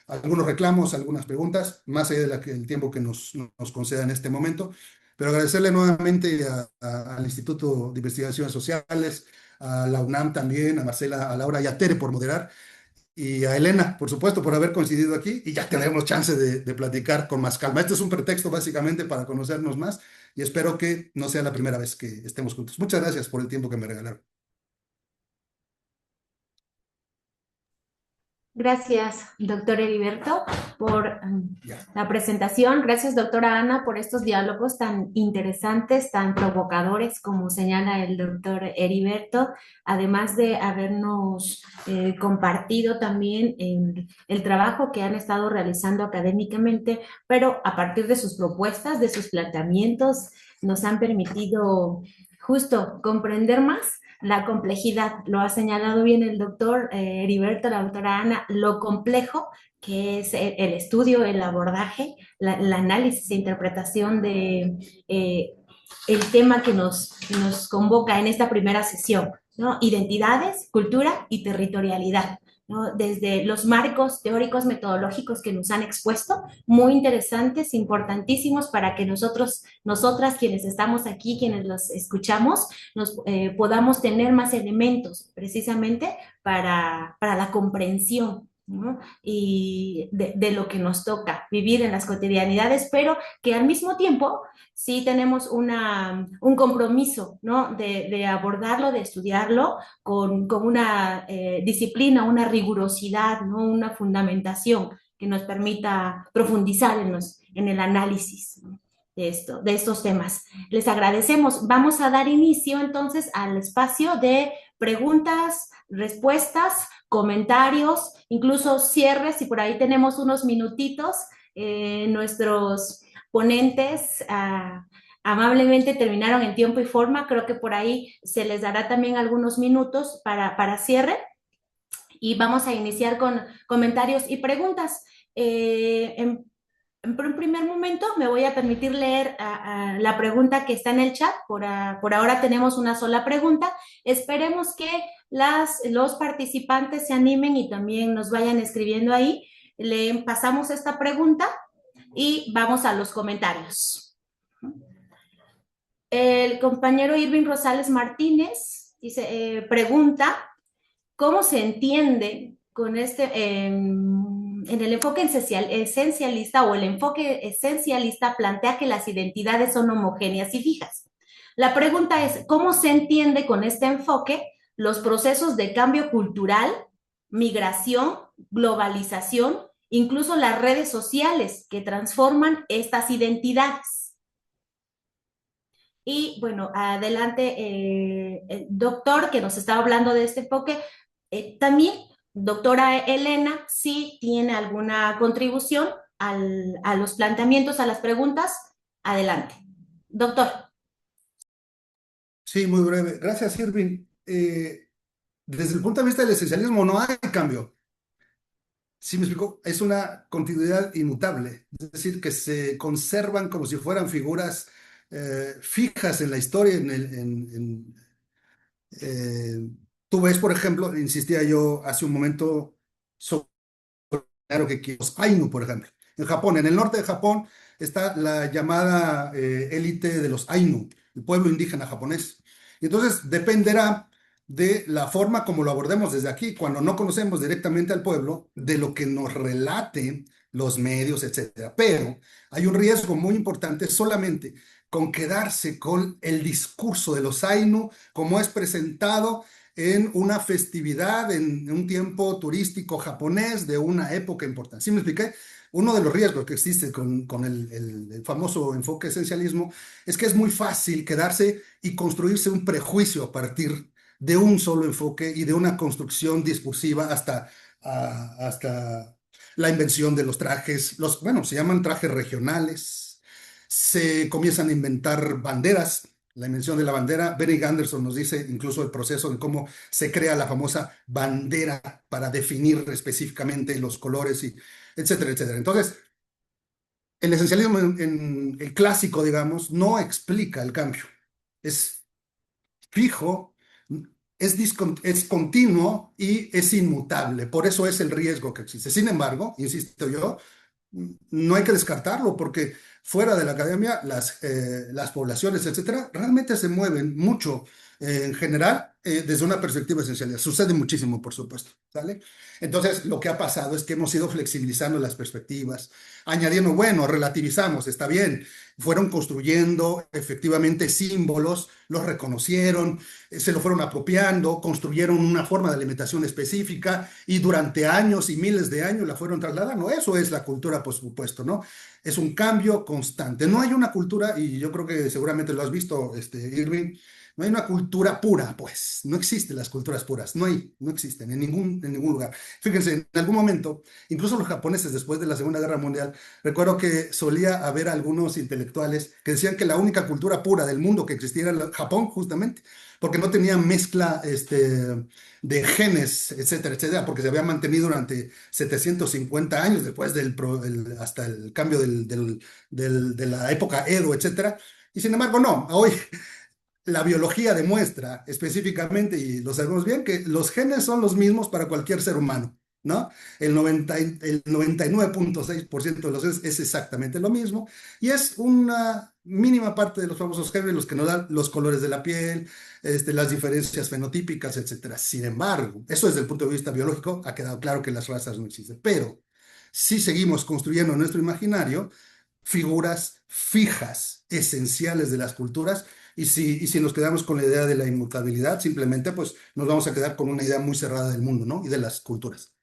algunos reclamos, algunas preguntas, más allá del tiempo que nos conceda en este momento. Pero agradecerle nuevamente al Instituto de Investigaciones Sociales, a la UNAM también, a Marcela, a Laura y a Tere por moderar, y a Elena, por supuesto, por haber coincidido aquí, y ya tenemos chance de platicar con más calma. Este es un pretexto básicamente para conocernos más, y espero que no sea la primera vez que estemos juntos. Muchas gracias por el tiempo que me regalaron. Gracias, doctor Heriberto, por Ya. la presentación. Gracias, doctora Ana, por estos diálogos tan interesantes, tan provocadores, como señala el doctor Heriberto, además de habernos compartido también el trabajo que han estado realizando académicamente, pero a partir de sus propuestas, de sus planteamientos, nos han permitido justo comprender más la complejidad. Lo ha señalado bien el doctor Heriberto, la doctora Ana, lo complejo que es el estudio, el abordaje, el análisis e interpretación de el tema que nos convoca en esta primera sesión, ¿no? Identidades, cultura y territorialidad, ¿no? Desde los marcos teóricos metodológicos que nos han expuesto, muy interesantes, importantísimos para que nosotras, quienes estamos aquí, quienes los escuchamos, podamos tener más elementos precisamente para la comprensión, ¿no? Y de lo que nos toca vivir en las cotidianidades, pero que al mismo tiempo sí tenemos un compromiso, ¿no? de abordarlo, de estudiarlo con una disciplina, una rigurosidad, ¿no? Una fundamentación que nos permita profundizar en el análisis, ¿no? de estos temas. Les agradecemos. Vamos a dar inicio entonces al espacio de preguntas, respuestas, comentarios, incluso cierres, y por ahí tenemos unos minutitos. Nuestros ponentes amablemente terminaron en tiempo y forma. Creo que por ahí se les dará también algunos minutos para cierre. Y vamos a iniciar con comentarios y preguntas. En un primer momento me voy a permitir leer la pregunta que está en el chat. Por ahora tenemos una sola pregunta. Esperemos que los participantes se animen y también nos vayan escribiendo ahí. Le pasamos esta pregunta y vamos a los comentarios. El compañero Irving Rosales Martínez dice, pregunta, ¿cómo se entiende con en el enfoque esencialista o el enfoque esencialista plantea que las identidades son homogéneas y fijas? La pregunta es, ¿cómo se entiende con este enfoque los procesos de cambio cultural, migración, globalización, incluso las redes sociales que transforman estas identidades. Y bueno, adelante, doctor, que nos estaba hablando de este enfoque. También, doctora Elena, si tiene alguna contribución a los planteamientos, a las preguntas, adelante. Doctor. Sí, muy breve. Gracias, Irving. Desde el punto de vista del esencialismo no hay cambio. ¿Sí me explico? Es una continuidad inmutable, es decir, que se conservan como si fueran figuras fijas en la historia. Eh, Tú ves, por ejemplo, insistía yo hace un momento sobre claro que los Ainu, por ejemplo. En Japón, en el norte de Japón, está la llamada élite de los Ainu, el pueblo indígena japonés. Y entonces dependerá de la forma como lo abordemos desde aquí, cuando no conocemos directamente al pueblo, de lo que nos relaten los medios, etcétera. Pero hay un riesgo muy importante solamente con quedarse con el discurso de los Ainu como es presentado en una festividad, en un tiempo turístico japonés de una época importante. ¿Sí me expliqué? Uno de los riesgos que existe con el famoso enfoque esencialismo es que es muy fácil quedarse y construirse un prejuicio a partir de un solo enfoque y de una construcción discursiva hasta la invención de los trajes, bueno, se llaman trajes regionales, se comienzan a inventar banderas. La invención de la bandera, Benny Anderson nos dice incluso el proceso de cómo se crea la famosa bandera para definir específicamente los colores, y etcétera, etcétera. Entonces, el esencialismo en el clásico, digamos, no explica el cambio. Es fijo, es continuo y es inmutable. Por eso es el riesgo que existe. Sin embargo, insisto yo, no hay que descartarlo porque fuera de la academia las poblaciones, etcétera, realmente se mueven mucho en general desde una perspectiva esencial. Sucede muchísimo, por supuesto, ¿sale? Entonces, lo que ha pasado es que hemos ido flexibilizando las perspectivas, añadiendo, bueno, relativizamos, está bien, fueron construyendo efectivamente símbolos, los reconocieron, se lo fueron apropiando, construyeron una forma de alimentación específica y durante años y miles de años la fueron trasladando. Eso es la cultura, por supuesto, ¿no? Es un cambio constante. No hay una cultura, y yo creo que seguramente lo has visto, Irving, no hay una cultura pura, pues. No existen las culturas puras. No existen en ningún lugar. Fíjense, en algún momento, incluso los japoneses después de la Segunda Guerra Mundial, recuerdo que solía haber algunos intelectuales que decían que la única cultura pura del mundo que existía era Japón, justamente, porque no tenía mezcla de genes, etcétera, etcétera, porque se había mantenido durante 750 años después hasta el cambio de la época Edo, etcétera. Y sin embargo, no, hoy la biología demuestra específicamente, y lo sabemos bien, que los genes son los mismos para cualquier ser humano, ¿no? El 99,6% de los genes es exactamente lo mismo, y es una mínima parte de los famosos genes los que nos dan los colores de la piel, las diferencias fenotípicas, etcétera. Sin embargo, eso desde el punto de vista biológico ha quedado claro que las razas no existen, pero si seguimos construyendo en nuestro imaginario figuras fijas, esenciales de las culturas, y si nos quedamos con la idea de la inmutabilidad, simplemente pues nos vamos a quedar con una idea muy cerrada del mundo, ¿no? Y de las culturas.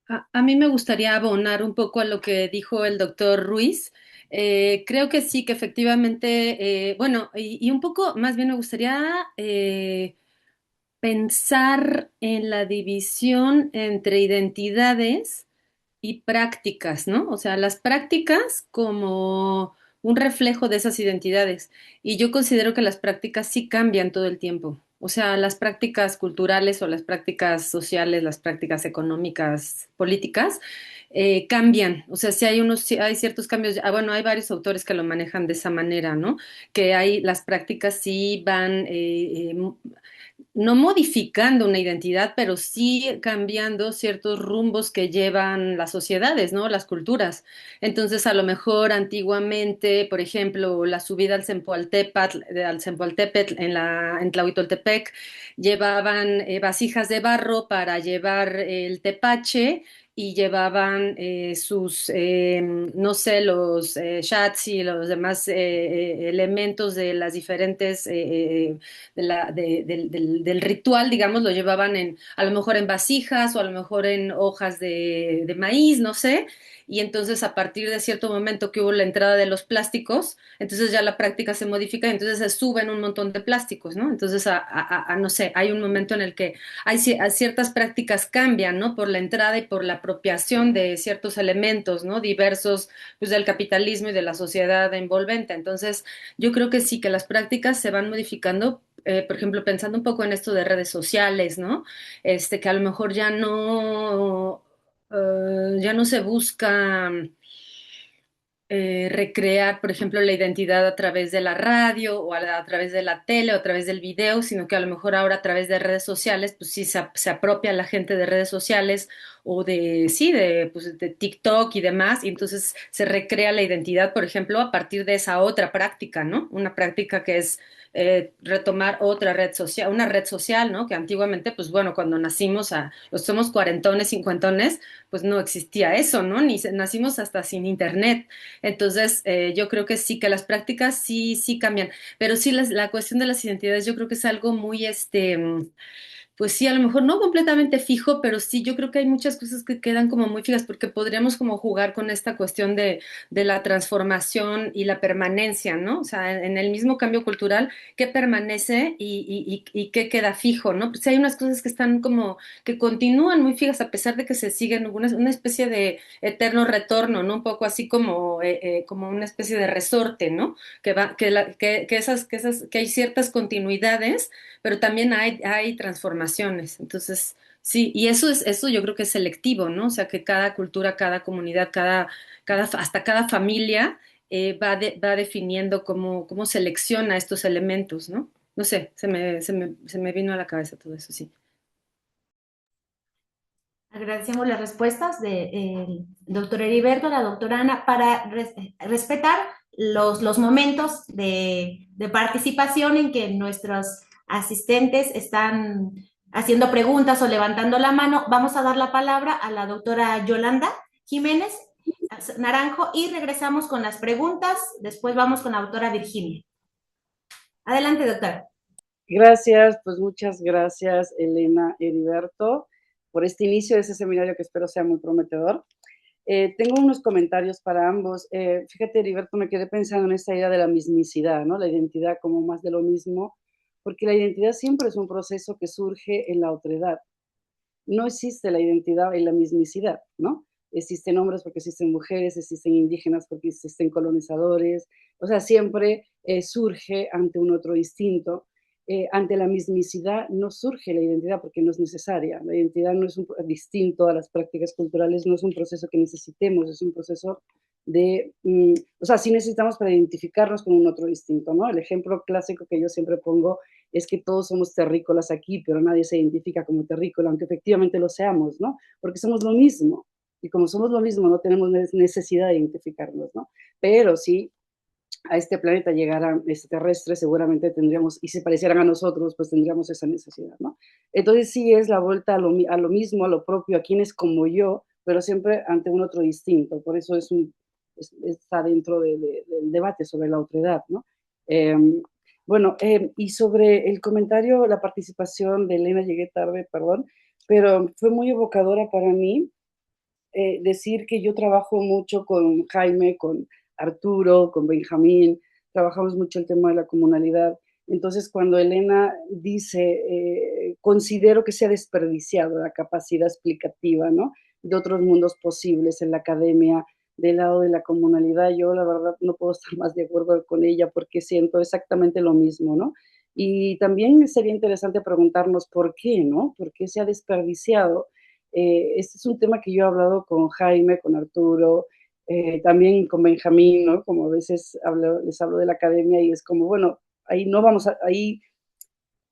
A mí me gustaría abonar un poco a lo que dijo el doctor Ruiz. Creo que sí, que efectivamente, bueno, y un poco más bien me gustaría pensar en la división entre identidades y prácticas, ¿no? O sea, las prácticas como un reflejo de esas identidades. Y yo considero que las prácticas sí cambian todo el tiempo. O sea, las prácticas culturales o las prácticas sociales, las prácticas económicas, políticas, cambian. O sea, sí hay ciertos cambios. Bueno, hay varios autores que lo manejan de esa manera, ¿no? Que hay, las prácticas sí van no modificando una identidad, pero sí cambiando ciertos rumbos que llevan las sociedades, ¿no? Las culturas. Entonces, a lo mejor antiguamente, por ejemplo, la subida al Zempoaltépetl en Tlahuitoltepec, llevaban vasijas de barro para llevar el tepache y llevaban no sé, los chats y los demás elementos de las diferentes, del ritual, digamos, lo llevaban a lo mejor en vasijas o a lo mejor en hojas de maíz, no sé. Y entonces a partir de cierto momento que hubo la entrada de los plásticos, entonces ya la práctica se modifica y entonces se suben un montón de plásticos, ¿no? Entonces, no sé, hay un momento en el que ciertas prácticas cambian, ¿no? Por la entrada y por la apropiación de ciertos elementos, ¿no? Diversos, pues, del capitalismo y de la sociedad envolvente. Entonces, yo creo que sí, que las prácticas se van modificando. Por ejemplo, pensando un poco en esto de redes sociales, ¿no? Que a lo mejor ya no se busca recrear, por ejemplo, la identidad a través de la radio o a través de la tele o a través del video, sino que a lo mejor ahora a través de redes sociales, pues sí se apropia la gente de redes sociales o pues, de TikTok y demás, y entonces se recrea la identidad, por ejemplo, a partir de esa otra práctica, ¿no? Una práctica que es retomar otra red social, una red social, ¿no? Que antiguamente, pues bueno, cuando nacimos, los somos cuarentones, cincuentones, pues no existía eso, ¿no? Nacimos hasta sin internet. Entonces, yo creo que sí, que las prácticas sí cambian, pero sí la cuestión de las identidades yo creo que es algo muy, pues sí, a lo mejor no completamente fijo, pero sí, yo creo que hay muchas cosas que quedan como muy fijas, porque podríamos como jugar con esta cuestión de la transformación y la permanencia, ¿no? O sea, en el mismo cambio cultural, ¿qué permanece y qué queda fijo, ¿no? Pues hay unas cosas que están como, que continúan muy fijas a pesar de que se siguen una especie de eterno retorno, ¿no? Un poco así como una especie de resorte, ¿no? Que hay ciertas continuidades pero también hay transformaciones. Entonces, sí, y eso yo creo que es selectivo, ¿no? O sea, que cada cultura, cada comunidad, hasta cada familia va definiendo cómo selecciona estos elementos, ¿no? No sé, se me vino a la cabeza todo eso, sí. Agradecemos las respuestas del doctor Heriberto, la doctora Ana, para respetar los momentos de participación en que nuestros asistentes están haciendo preguntas o levantando la mano. Vamos a dar la palabra a la doctora Yolanda Jiménez Naranjo y regresamos con las preguntas. Después vamos con la doctora Virginia. Adelante, doctora. Gracias, pues muchas gracias, Elena, Heriberto, por este inicio de ese seminario que espero sea muy prometedor. Tengo unos comentarios para ambos. Fíjate, Heriberto, me quedé pensando en esta idea de la mismicidad, ¿no? La identidad como más de lo mismo, porque la identidad siempre es un proceso que surge en la otredad. No existe la identidad en la mismicidad, ¿no? Existen hombres porque existen mujeres, existen indígenas porque existen colonizadores, o sea, siempre surge ante un otro distinto. Ante la mismicidad no surge la identidad porque no es necesaria. La identidad no es distinto a las prácticas culturales, no es un proceso que necesitemos, es un proceso o sea, sí necesitamos para identificarnos con un otro distinto, ¿no? El ejemplo clásico que yo siempre pongo es que todos somos terrícolas aquí, pero nadie se identifica como terrícola, aunque efectivamente lo seamos, ¿no? Porque somos lo mismo. Y como somos lo mismo, no tenemos necesidad de identificarnos, ¿no? Pero si a este planeta llegaran extraterrestres, seguramente tendríamos, y se parecieran a nosotros, pues tendríamos esa necesidad, ¿no? Entonces sí es la vuelta a lo mismo, a lo propio, a quienes como yo, pero siempre ante un otro distinto. Por eso está dentro del debate sobre la otredad, ¿no? Bueno, y sobre el comentario, la participación de Elena, llegué tarde, perdón, pero fue muy evocadora para mí decir que yo trabajo mucho con Jaime, con Arturo, con Benjamín, trabajamos mucho el tema de la comunalidad. Entonces, cuando Elena dice, considero que se ha desperdiciado la capacidad explicativa, ¿no? De otros mundos posibles en la academia, del lado de la comunalidad, yo la verdad no puedo estar más de acuerdo con ella porque siento exactamente lo mismo, ¿no? Y también sería interesante preguntarnos por qué, ¿no? ¿Por qué se ha desperdiciado? Este es un tema que yo he hablado con Jaime, con Arturo, también con Benjamín, ¿no? Como a veces les hablo de la academia y es como, bueno, ahí no vamos a, ahí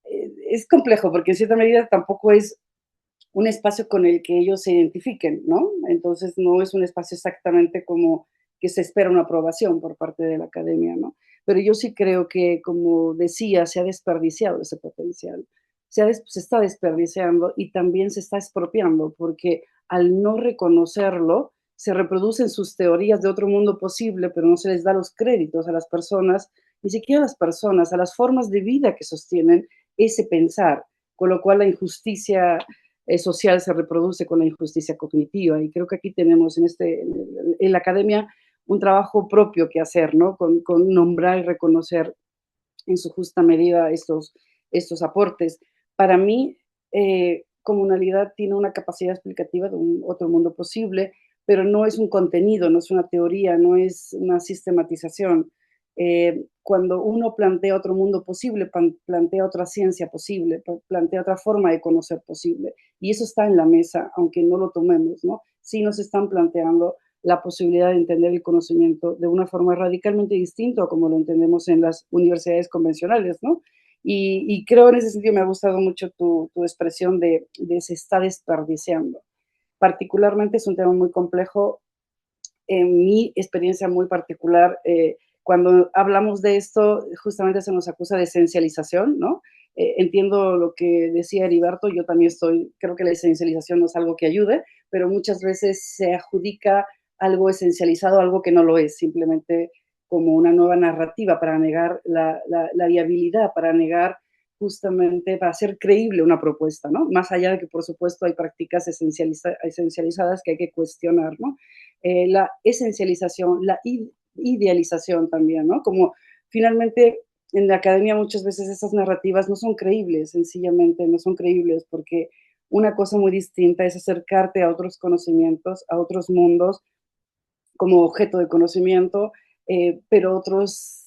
es complejo porque en cierta medida tampoco es un espacio con el que ellos se identifiquen, ¿no? Entonces no es un espacio exactamente como que se espera una aprobación por parte de la academia, ¿no? Pero yo sí creo que, como decía, se ha desperdiciado ese potencial. Se está desperdiciando y también se está expropiando, porque al no reconocerlo, se reproducen sus teorías de otro mundo posible, pero no se les da los créditos a las personas, ni siquiera a las personas, a las formas de vida que sostienen ese pensar, con lo cual la injusticia social se reproduce con la injusticia cognitiva. Y creo que aquí tenemos en la academia un trabajo propio que hacer, ¿no? Con nombrar y reconocer en su justa medida estos aportes. Para mí, comunalidad tiene una capacidad explicativa de un otro mundo posible, pero no es un contenido, no es una teoría, no es una sistematización. Cuando uno plantea otro mundo posible, plantea otra ciencia posible, plantea otra forma de conocer posible. Y eso está en la mesa, aunque no lo tomemos, ¿no? Sí nos están planteando la posibilidad de entender el conocimiento de una forma radicalmente distinta a como lo entendemos en las universidades convencionales, ¿no? Y creo en ese sentido me ha gustado mucho tu expresión de se está desperdiciando. Particularmente es un tema muy complejo. En mi experiencia muy particular, cuando hablamos de esto, justamente se nos acusa de esencialización, ¿no? Entiendo lo que decía Heriberto, yo también creo que la esencialización no es algo que ayude, pero muchas veces se adjudica algo esencializado, algo que no lo es, simplemente como una nueva narrativa para negar la viabilidad, para negar justamente, para hacer creíble una propuesta, ¿no? Más allá de que, por supuesto, hay prácticas esencializadas que hay que cuestionar, ¿no? La esencialización, la idealización también, ¿no? Como finalmente en la academia muchas veces esas narrativas no son creíbles, sencillamente no son creíbles, porque una cosa muy distinta es acercarte a otros conocimientos, a otros mundos como objeto de conocimiento, pero otros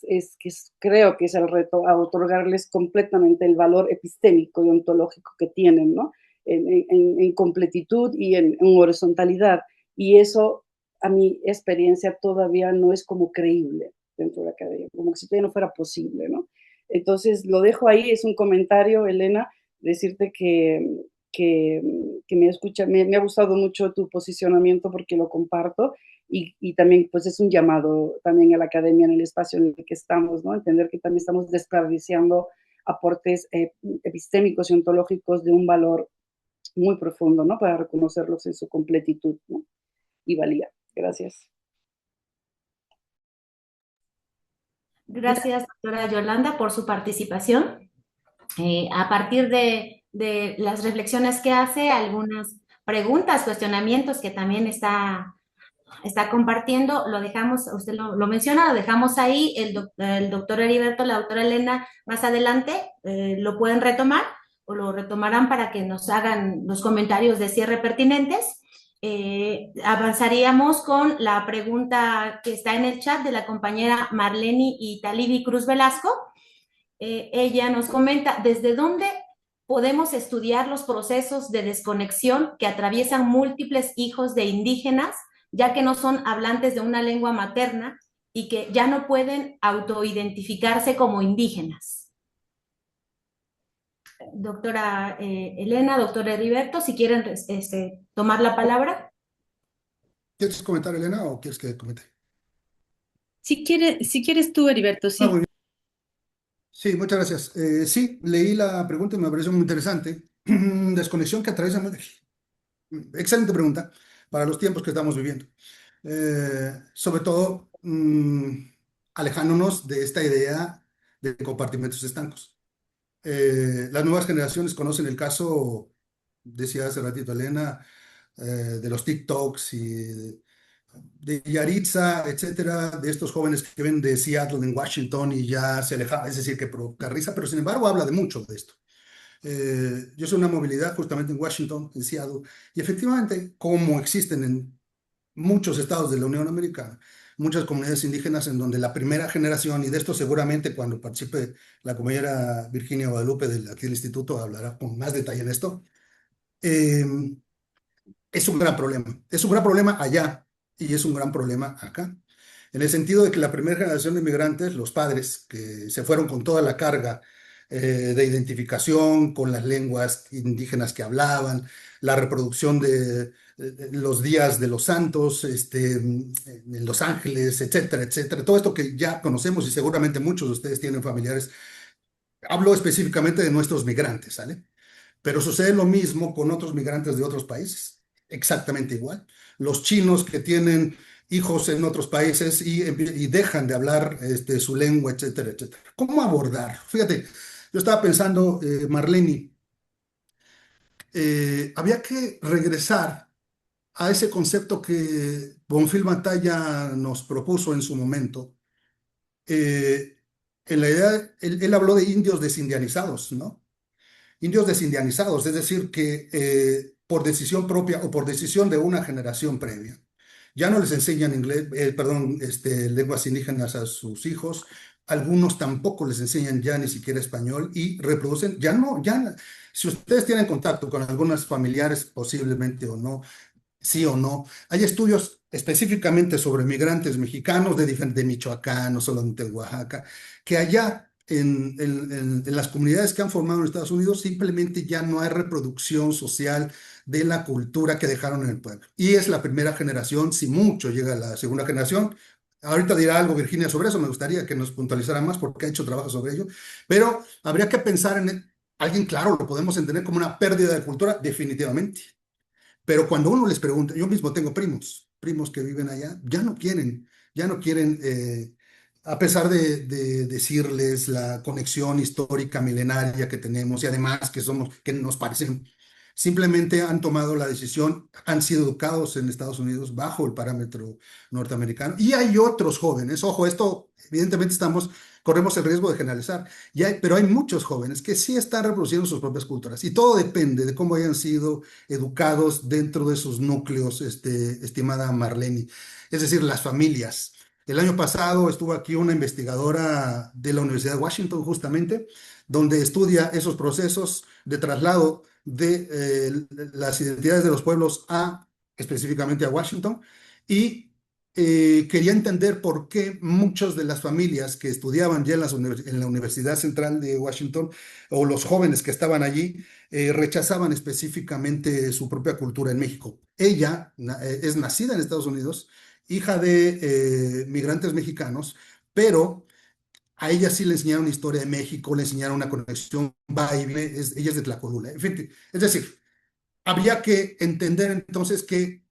creo que es el reto a otorgarles completamente el valor epistémico y ontológico que tienen, ¿no? En completitud y en horizontalidad. Y eso, a mi experiencia, todavía no es como creíble dentro de la academia, como si todavía no fuera posible, ¿no? Entonces, lo dejo ahí, es un comentario, Elena, decirte que me ha gustado mucho tu posicionamiento porque lo comparto y también pues es un llamado también a la academia en el espacio en el que estamos, ¿no? Entender que también estamos desperdiciando aportes epistémicos y ontológicos de un valor muy profundo, ¿no? Para reconocerlos en su completitud, ¿no? Y valía. Gracias. Gracias, doctora Yolanda, por su participación. A partir de las reflexiones que hace, algunas preguntas, cuestionamientos que también está compartiendo, lo dejamos, usted lo menciona, lo dejamos ahí, el doctor Heriberto, la doctora Elena, más adelante lo pueden retomar o lo retomarán para que nos hagan los comentarios de cierre pertinentes. Avanzaríamos con la pregunta que está en el chat de la compañera Marlene Italibi Cruz Velasco. Ella nos comenta, ¿desde dónde podemos estudiar los procesos de desconexión que atraviesan múltiples hijos de indígenas, ya que no son hablantes de una lengua materna y que ya no pueden autoidentificarse como indígenas? Doctora Elena, doctor Heriberto, si quieren tomar la palabra. ¿Quieres comentar, Elena, o quieres que comente? Si quieres tú, Heriberto, sí. Muy bien. Sí, muchas gracias. Sí, leí la pregunta y me pareció muy interesante. Desconexión que atraviesa... Excelente pregunta para los tiempos que estamos viviendo. Sobre todo, alejándonos de esta idea de compartimentos estancos. Las nuevas generaciones conocen el caso, decía hace ratito Elena, de los TikToks y de Yaritza, etcétera, de estos jóvenes que ven de Seattle en Washington y ya se aleja, es decir, que provoca risa, pero sin embargo habla de mucho de esto. Yo soy una movilidad justamente en Washington, en Seattle, y efectivamente, como existen en muchos estados de la Unión Americana, muchas comunidades indígenas en donde la primera generación, y de esto seguramente cuando participe la compañera Virginia Guadalupe aquí del instituto hablará con más detalle en esto, es un gran problema. Es un gran problema allá y es un gran problema acá. En el sentido de que la primera generación de inmigrantes, los padres que se fueron con toda la carga de identificación con las lenguas indígenas que hablaban, la reproducción de los días de los santos en Los Ángeles, etcétera, etcétera. Todo esto que ya conocemos y seguramente muchos de ustedes tienen familiares. Hablo específicamente de nuestros migrantes, ¿sale? Pero sucede lo mismo con otros migrantes de otros países. exactamente igual. Los chinos que tienen hijos en otros países y dejan de hablar su lengua, etcétera, etcétera. ¿Cómo abordar? Fíjate, yo estaba pensando, Marlene, había que regresar a ese concepto que Bonfil Batalla nos propuso en su momento. En la idea, él habló de indios desindianizados, ¿no? Indios desindianizados, es decir, que por decisión propia o por decisión de una generación previa, ya no les enseñan inglés, perdón, lenguas indígenas a sus hijos, algunos tampoco les enseñan ya ni siquiera español y reproducen, ya no, ya, si ustedes tienen contacto con algunos familiares, posiblemente o no, sí o no. Hay estudios específicamente sobre migrantes mexicanos de Michoacán, no solamente de Oaxaca, que allá en las comunidades que han formado en Estados Unidos simplemente ya no hay reproducción social de la cultura que dejaron en el pueblo. Y es la primera generación, si mucho llega la segunda generación. Ahorita dirá algo Virginia sobre eso, me gustaría que nos puntualizara más porque ha hecho trabajo sobre ello, pero habría que pensar en alguien, claro, lo podemos entender como una pérdida de cultura, definitivamente. Pero cuando uno les pregunta, yo mismo tengo primos que viven allá, ya no quieren, a pesar de decirles la conexión histórica milenaria que tenemos y además que nos parecen, simplemente han tomado la decisión, han sido educados en Estados Unidos bajo el parámetro norteamericano. Y hay otros jóvenes, ojo, esto evidentemente corremos el riesgo de generalizar, pero hay muchos jóvenes que sí están reproduciendo sus propias culturas y todo depende de cómo hayan sido educados dentro de sus núcleos, estimada Marlene, es decir, las familias. El año pasado estuvo aquí una investigadora de la Universidad de Washington, justamente, donde estudia esos procesos de traslado de las identidades de los pueblos específicamente a Washington, y quería entender por qué muchas de las familias que estudiaban ya en la Universidad Central de Washington, o los jóvenes que estaban allí, rechazaban específicamente su propia cultura en México. Ella es nacida en Estados Unidos, hija de migrantes mexicanos, pero a ella sí le enseñaron historia de México, le enseñaron una conexión, ella es de Tlacolula. En fin, es decir, habría que entender entonces que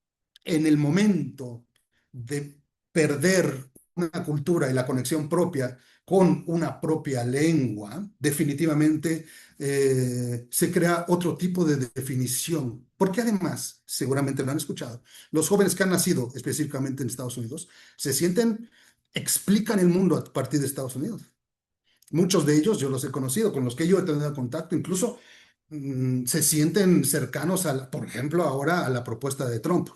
en el momento de perder una cultura y la conexión propia con una propia lengua, definitivamente se crea otro tipo de definición. Porque además, seguramente lo han escuchado, los jóvenes que han nacido específicamente en Estados Unidos explican el mundo a partir de Estados Unidos. Muchos de ellos yo los he conocido, con los que yo he tenido contacto, incluso se sienten cercanos, por ejemplo, ahora a la propuesta de Trump,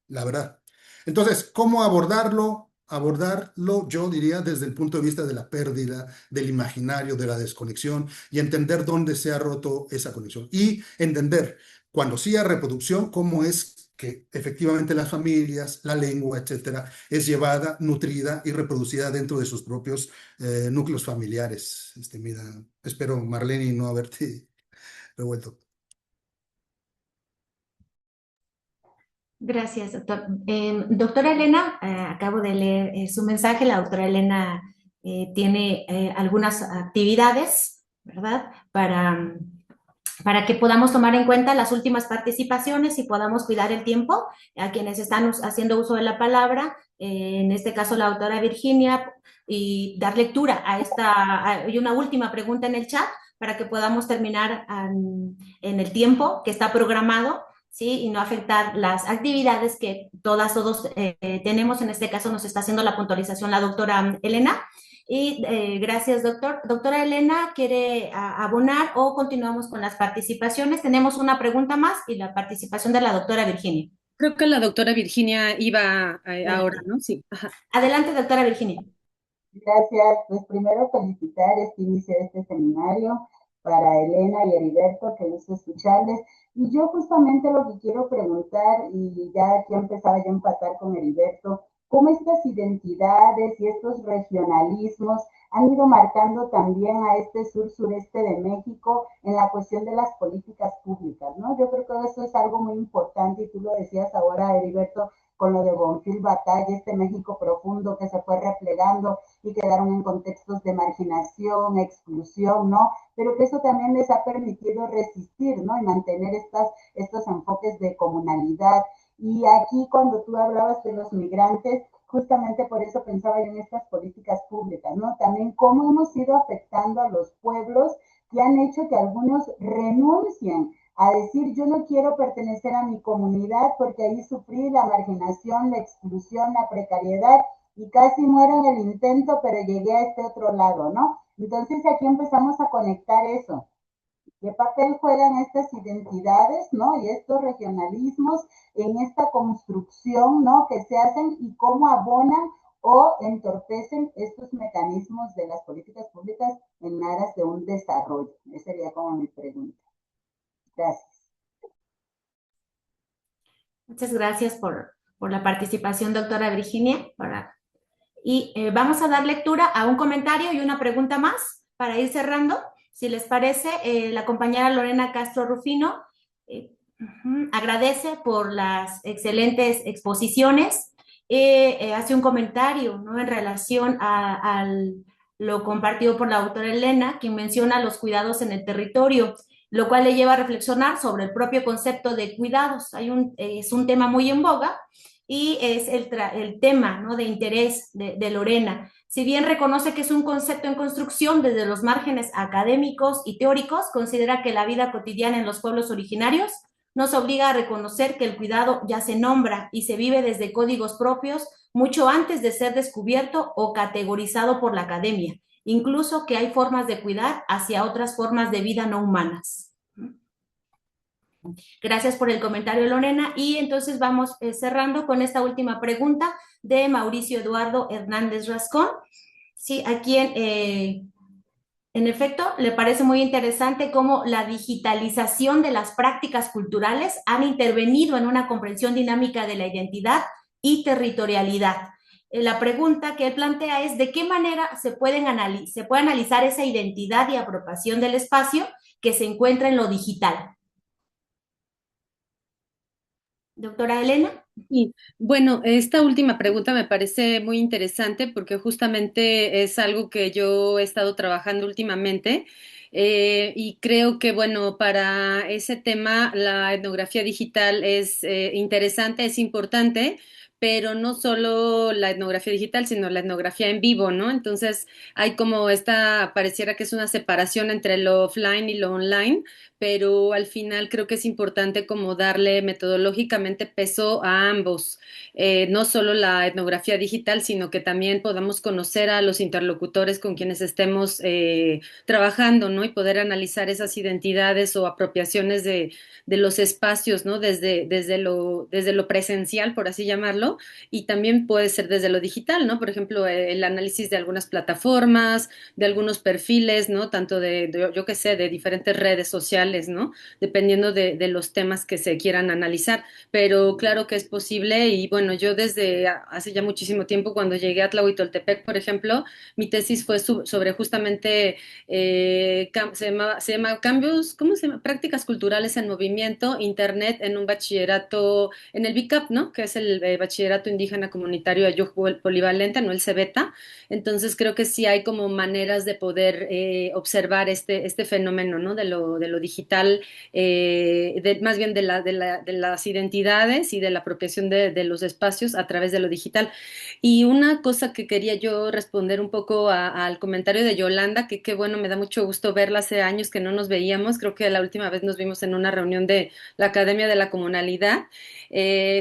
la verdad. Entonces, ¿cómo abordarlo? Abordarlo, yo diría, desde el punto de vista de la pérdida, del imaginario, de la desconexión, y entender dónde se ha roto esa conexión. Y entender, cuando sí hay reproducción, cómo es que efectivamente las familias, la lengua, etcétera, es llevada, nutrida y reproducida dentro de sus propios núcleos familiares. Mira, espero, Marlene, no haberte revuelto. Gracias, doctor. Doctora Elena, acabo de leer su mensaje. La doctora Elena tiene algunas actividades, ¿verdad? Para que podamos tomar en cuenta las últimas participaciones y podamos cuidar el tiempo a quienes están haciendo uso de la palabra, en este caso la doctora Virginia, y dar lectura y una última pregunta en el chat para que podamos terminar en el tiempo que está programado, ¿sí? Y no afectar las actividades que todos tenemos. En este caso nos está haciendo la puntualización la doctora Elena. Y gracias, doctor. Doctora Elena, ¿quiere abonar o continuamos con las participaciones? Tenemos una pregunta más y la participación de la doctora Virginia. Creo que la doctora Virginia iba ahora, ¿no? Sí. Ajá. Adelante, doctora Virginia. Gracias. Pues primero felicitar este inicio de este seminario para Elena y Heriberto, que gusto escucharles. Y yo justamente lo que quiero preguntar, y ya aquí empezaba yo a empatar con Heriberto, cómo estas identidades y estos regionalismos han ido marcando también a este sur-sureste de México en la cuestión de las políticas públicas, ¿no? Yo creo que eso es algo muy importante, y tú lo decías ahora, Heriberto, con lo de Bonfil Batalla, este México profundo que se fue replegando y quedaron en contextos de marginación, exclusión, ¿no? Pero que eso también les ha permitido resistir, ¿no? Y mantener estos enfoques de comunalidad. Y aquí cuando tú hablabas de los migrantes, justamente por eso pensaba yo en estas políticas públicas, ¿no? También cómo hemos ido afectando a los pueblos que han hecho que algunos renuncien a decir yo no quiero pertenecer a mi comunidad porque ahí sufrí la marginación, la exclusión, la precariedad y casi muero en el intento, pero llegué a este otro lado, ¿no? Entonces aquí empezamos a conectar eso. ¿Qué papel juegan estas identidades, ¿no? Y estos regionalismos en esta construcción, ¿no? Que se hacen y cómo abonan o entorpecen estos mecanismos de las políticas públicas en aras de un desarrollo. Esa sería como mi pregunta. Gracias. Muchas gracias por la participación, doctora Virginia. Y vamos a dar lectura a un comentario y una pregunta más para ir cerrando. Si les parece, la compañera Lorena Castro Rufino agradece por las excelentes exposiciones. Hace un comentario, ¿no? En relación a lo compartido por la doctora Elena, quien menciona los cuidados en el territorio, lo cual le lleva a reflexionar sobre el propio concepto de cuidados. Es un tema muy en boga y es el tema, ¿no? De interés de Lorena. Si bien reconoce que es un concepto en construcción desde los márgenes académicos y teóricos, considera que la vida cotidiana en los pueblos originarios nos obliga a reconocer que el cuidado ya se nombra y se vive desde códigos propios mucho antes de ser descubierto o categorizado por la academia, incluso que hay formas de cuidar hacia otras formas de vida no humanas. Gracias por el comentario, Lorena. Y entonces vamos cerrando con esta última pregunta de Mauricio Eduardo Hernández Rascón. Sí, a quien, en efecto, le parece muy interesante cómo la digitalización de las prácticas culturales han intervenido en una comprensión dinámica de la identidad y territorialidad. La pregunta que él plantea es de qué manera se puede analizar esa identidad y apropiación del espacio que se encuentra en lo digital. Doctora Elena. Y bueno, esta última pregunta me parece muy interesante porque justamente es algo que yo he estado trabajando últimamente y creo que, bueno, para ese tema la etnografía digital es interesante, es importante, pero no solo la etnografía digital, sino la etnografía en vivo, ¿no? Entonces hay como pareciera que es una separación entre lo offline y lo online, pero al final creo que es importante como darle metodológicamente peso a ambos, no solo la etnografía digital, sino que también podamos conocer a los interlocutores con quienes estemos trabajando, ¿no? Y poder analizar esas identidades o apropiaciones de los espacios, ¿no? Desde lo presencial, por así llamarlo, y también puede ser desde lo digital, ¿no? Por ejemplo, el análisis de algunas plataformas, de algunos perfiles, ¿no? Tanto yo qué sé, de diferentes redes sociales, ¿no? Dependiendo de los temas que se quieran analizar. Pero claro que es posible y bueno, yo desde hace ya muchísimo tiempo, cuando llegué a Tlahuitoltepec, por ejemplo, mi tesis fue sobre justamente, se llama Cambios, ¿cómo se llama? Prácticas culturales en movimiento, Internet en un bachillerato, en el BICAP, ¿no? Que es el Bachillerato Indígena Comunitario Ayuj Polivalente, no el CEBETA. Entonces creo que sí hay como maneras de poder observar este fenómeno, ¿no? De lo digital, más bien de las identidades y de la apropiación de los espacios a través de lo digital. Y una cosa que quería yo responder un poco al comentario de Yolanda, que qué bueno, me da mucho gusto verla, hace años que no nos veíamos, creo que la última vez nos vimos en una reunión de la Academia de la Comunalidad.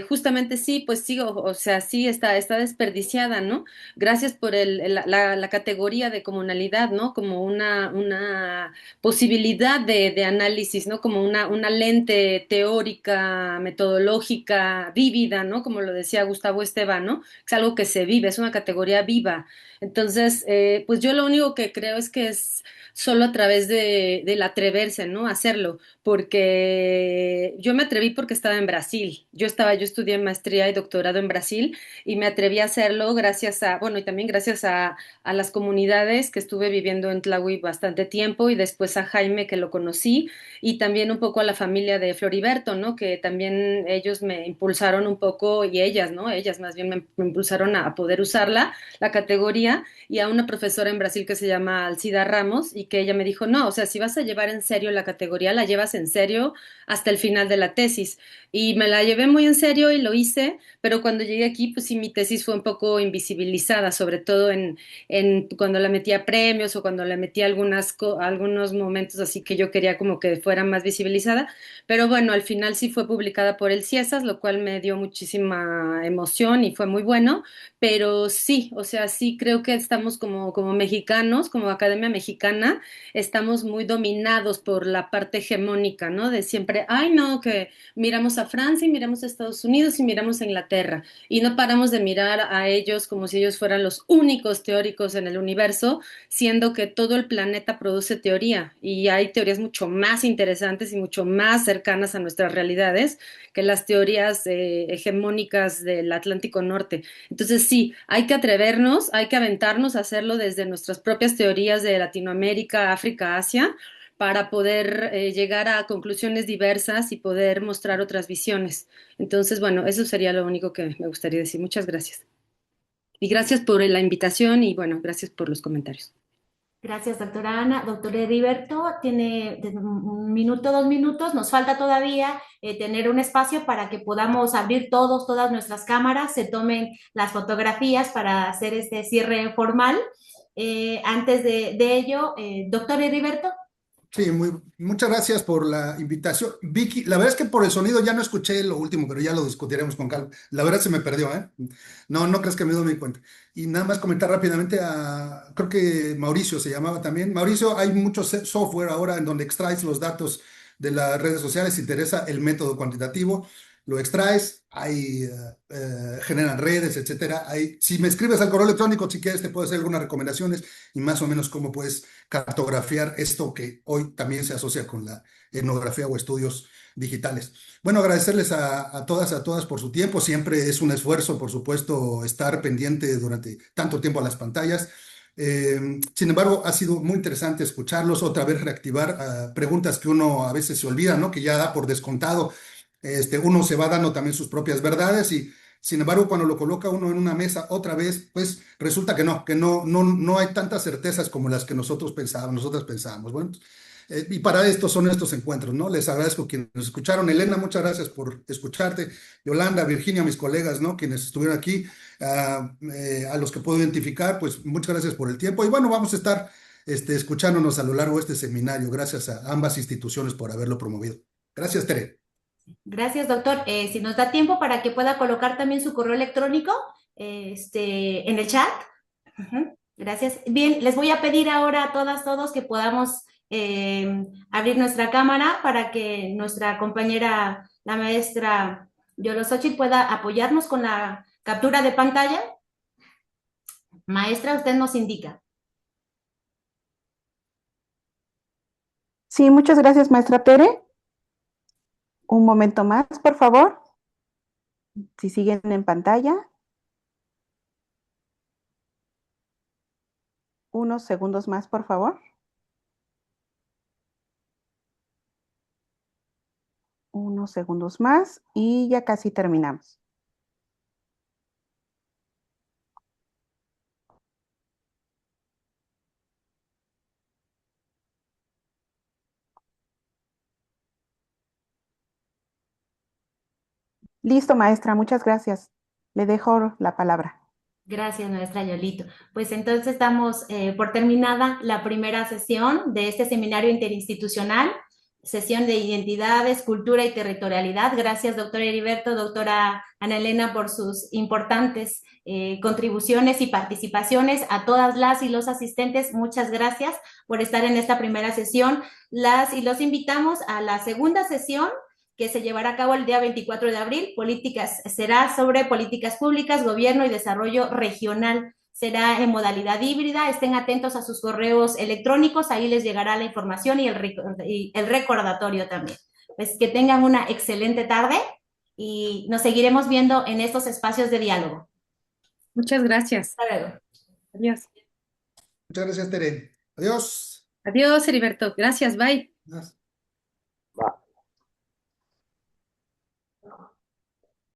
Justamente sí, pues sí, o sea, sí está desperdiciada, ¿no? Gracias por la categoría de comunalidad, ¿no? Como una posibilidad de análisis, ¿no? Como una lente teórica, metodológica, vívida, ¿no? Como lo decía Gustavo Esteban, ¿no? Es algo que se vive, es una categoría viva. Entonces, pues yo lo único que creo es que es solo a través del atreverse, ¿no? Hacerlo, porque yo me atreví porque estaba en Brasil. Yo estudié maestría y doctorado en Brasil y me atreví a hacerlo gracias a, bueno, y también gracias a las comunidades que estuve viviendo en Tlahui bastante tiempo y después a Jaime que lo conocí y también un poco a la familia de Floriberto, ¿no? Que también ellos me impulsaron un poco y ellas, ¿no? Ellas más bien me impulsaron a poder usarla, la categoría, y a una profesora en Brasil que se llama Alcida Ramos y que ella me dijo, no, o sea, si vas a llevar en serio la categoría, la llevas en serio hasta el final de la tesis. Y me la llevé muy en serio y lo hice, pero cuando llegué aquí, pues sí, mi tesis fue un poco invisibilizada, sobre todo en cuando la metí a premios o cuando la metí a algunos momentos así que yo quería como que fuera más visibilizada. Pero bueno, al final sí fue publicada por el CIESAS, lo cual me dio muchísima emoción y fue muy bueno. Pero sí, o sea, sí creo que estamos como mexicanos, como Academia Mexicana, estamos muy dominados por la parte hegemónica, ¿no? De siempre, ay, no, que miramos a Francia y miramos a Estados Unidos y miramos a Inglaterra y no paramos de mirar a ellos como si ellos fueran los únicos teóricos en el universo, siendo que todo el planeta produce teoría y hay teorías mucho más interesantes y mucho más cercanas a nuestras realidades que las teorías hegemónicas del Atlántico Norte. Entonces sí, hay que atrevernos, hay que aventarnos a hacerlo desde nuestras propias teorías de Latinoamérica, África, Asia, para poder llegar a conclusiones diversas y poder mostrar otras visiones. Entonces, bueno, eso sería lo único que me gustaría decir. Muchas gracias. Y gracias por la invitación y bueno, gracias por los comentarios. Gracias, doctora Ana. Doctor Heriberto, tiene un minuto, 2 minutos. Nos falta todavía tener un espacio para que podamos abrir todas nuestras cámaras, se tomen las fotografías para hacer este cierre formal. Antes de ello, doctor Heriberto. Sí, muchas gracias por la invitación. Vicky, la verdad es que por el sonido ya no escuché lo último, pero ya lo discutiremos con calma. La verdad se me perdió, ¿eh? No crees que me doy cuenta. Y nada más comentar rápidamente creo que Mauricio se llamaba también. Mauricio, hay mucho software ahora en donde extraes los datos de las redes sociales. Si te interesa el método cuantitativo, lo extraes, generan redes, etcétera. Si me escribes al correo electrónico, si quieres, te puedo hacer algunas recomendaciones y más o menos cómo puedes cartografiar esto que hoy también se asocia con la etnografía o estudios digitales. Bueno, agradecerles a todas por su tiempo. Siempre es un esfuerzo, por supuesto, estar pendiente durante tanto tiempo a las pantallas. Sin embargo, ha sido muy interesante escucharlos, otra vez reactivar preguntas que uno a veces se olvida, ¿no? Que ya da por descontado. Uno se va dando también sus propias verdades y sin embargo cuando lo coloca uno en una mesa otra vez, pues resulta que no hay tantas certezas como las que nosotras pensábamos. Bueno, y para esto son estos encuentros, ¿no? Les agradezco quienes nos escucharon. Elena, muchas gracias por escucharte. Yolanda, Virginia, mis colegas, ¿no? Quienes estuvieron aquí, a los que puedo identificar, pues muchas gracias por el tiempo. Y bueno, vamos a estar escuchándonos a lo largo de este seminario. Gracias a ambas instituciones por haberlo promovido. Gracias, Tere. Gracias, doctor. Si nos da tiempo para que pueda colocar también su correo electrónico en el chat. Gracias. Bien, les voy a pedir ahora a todos que podamos abrir nuestra cámara para que nuestra compañera, la maestra Yorosochitl, pueda apoyarnos con la captura de pantalla. Maestra, usted nos indica. Sí, muchas gracias, maestra Tere. Un momento más, por favor. Si siguen en pantalla. Unos segundos más, por favor. Unos segundos más y ya casi terminamos. Listo, maestra, muchas gracias. Le dejo la palabra. Gracias, maestra Yolito. Pues entonces damos por terminada la primera sesión de este seminario interinstitucional, sesión de identidades, cultura y territorialidad. Gracias, doctor Heriberto, doctora Ana Elena, por sus importantes contribuciones y participaciones. A todas las y los asistentes, muchas gracias por estar en esta primera sesión. Las y los invitamos a la segunda sesión, que se llevará a cabo el día 24 de abril. Será sobre políticas públicas, gobierno y desarrollo regional. Será en modalidad híbrida. Estén atentos a sus correos electrónicos, ahí les llegará la información y el recordatorio también. Pues que tengan una excelente tarde y nos seguiremos viendo en estos espacios de diálogo. Muchas gracias. Hasta luego. Adiós. Muchas gracias, Tere. Adiós. Adiós, Heriberto. Gracias, bye. Adiós. Va.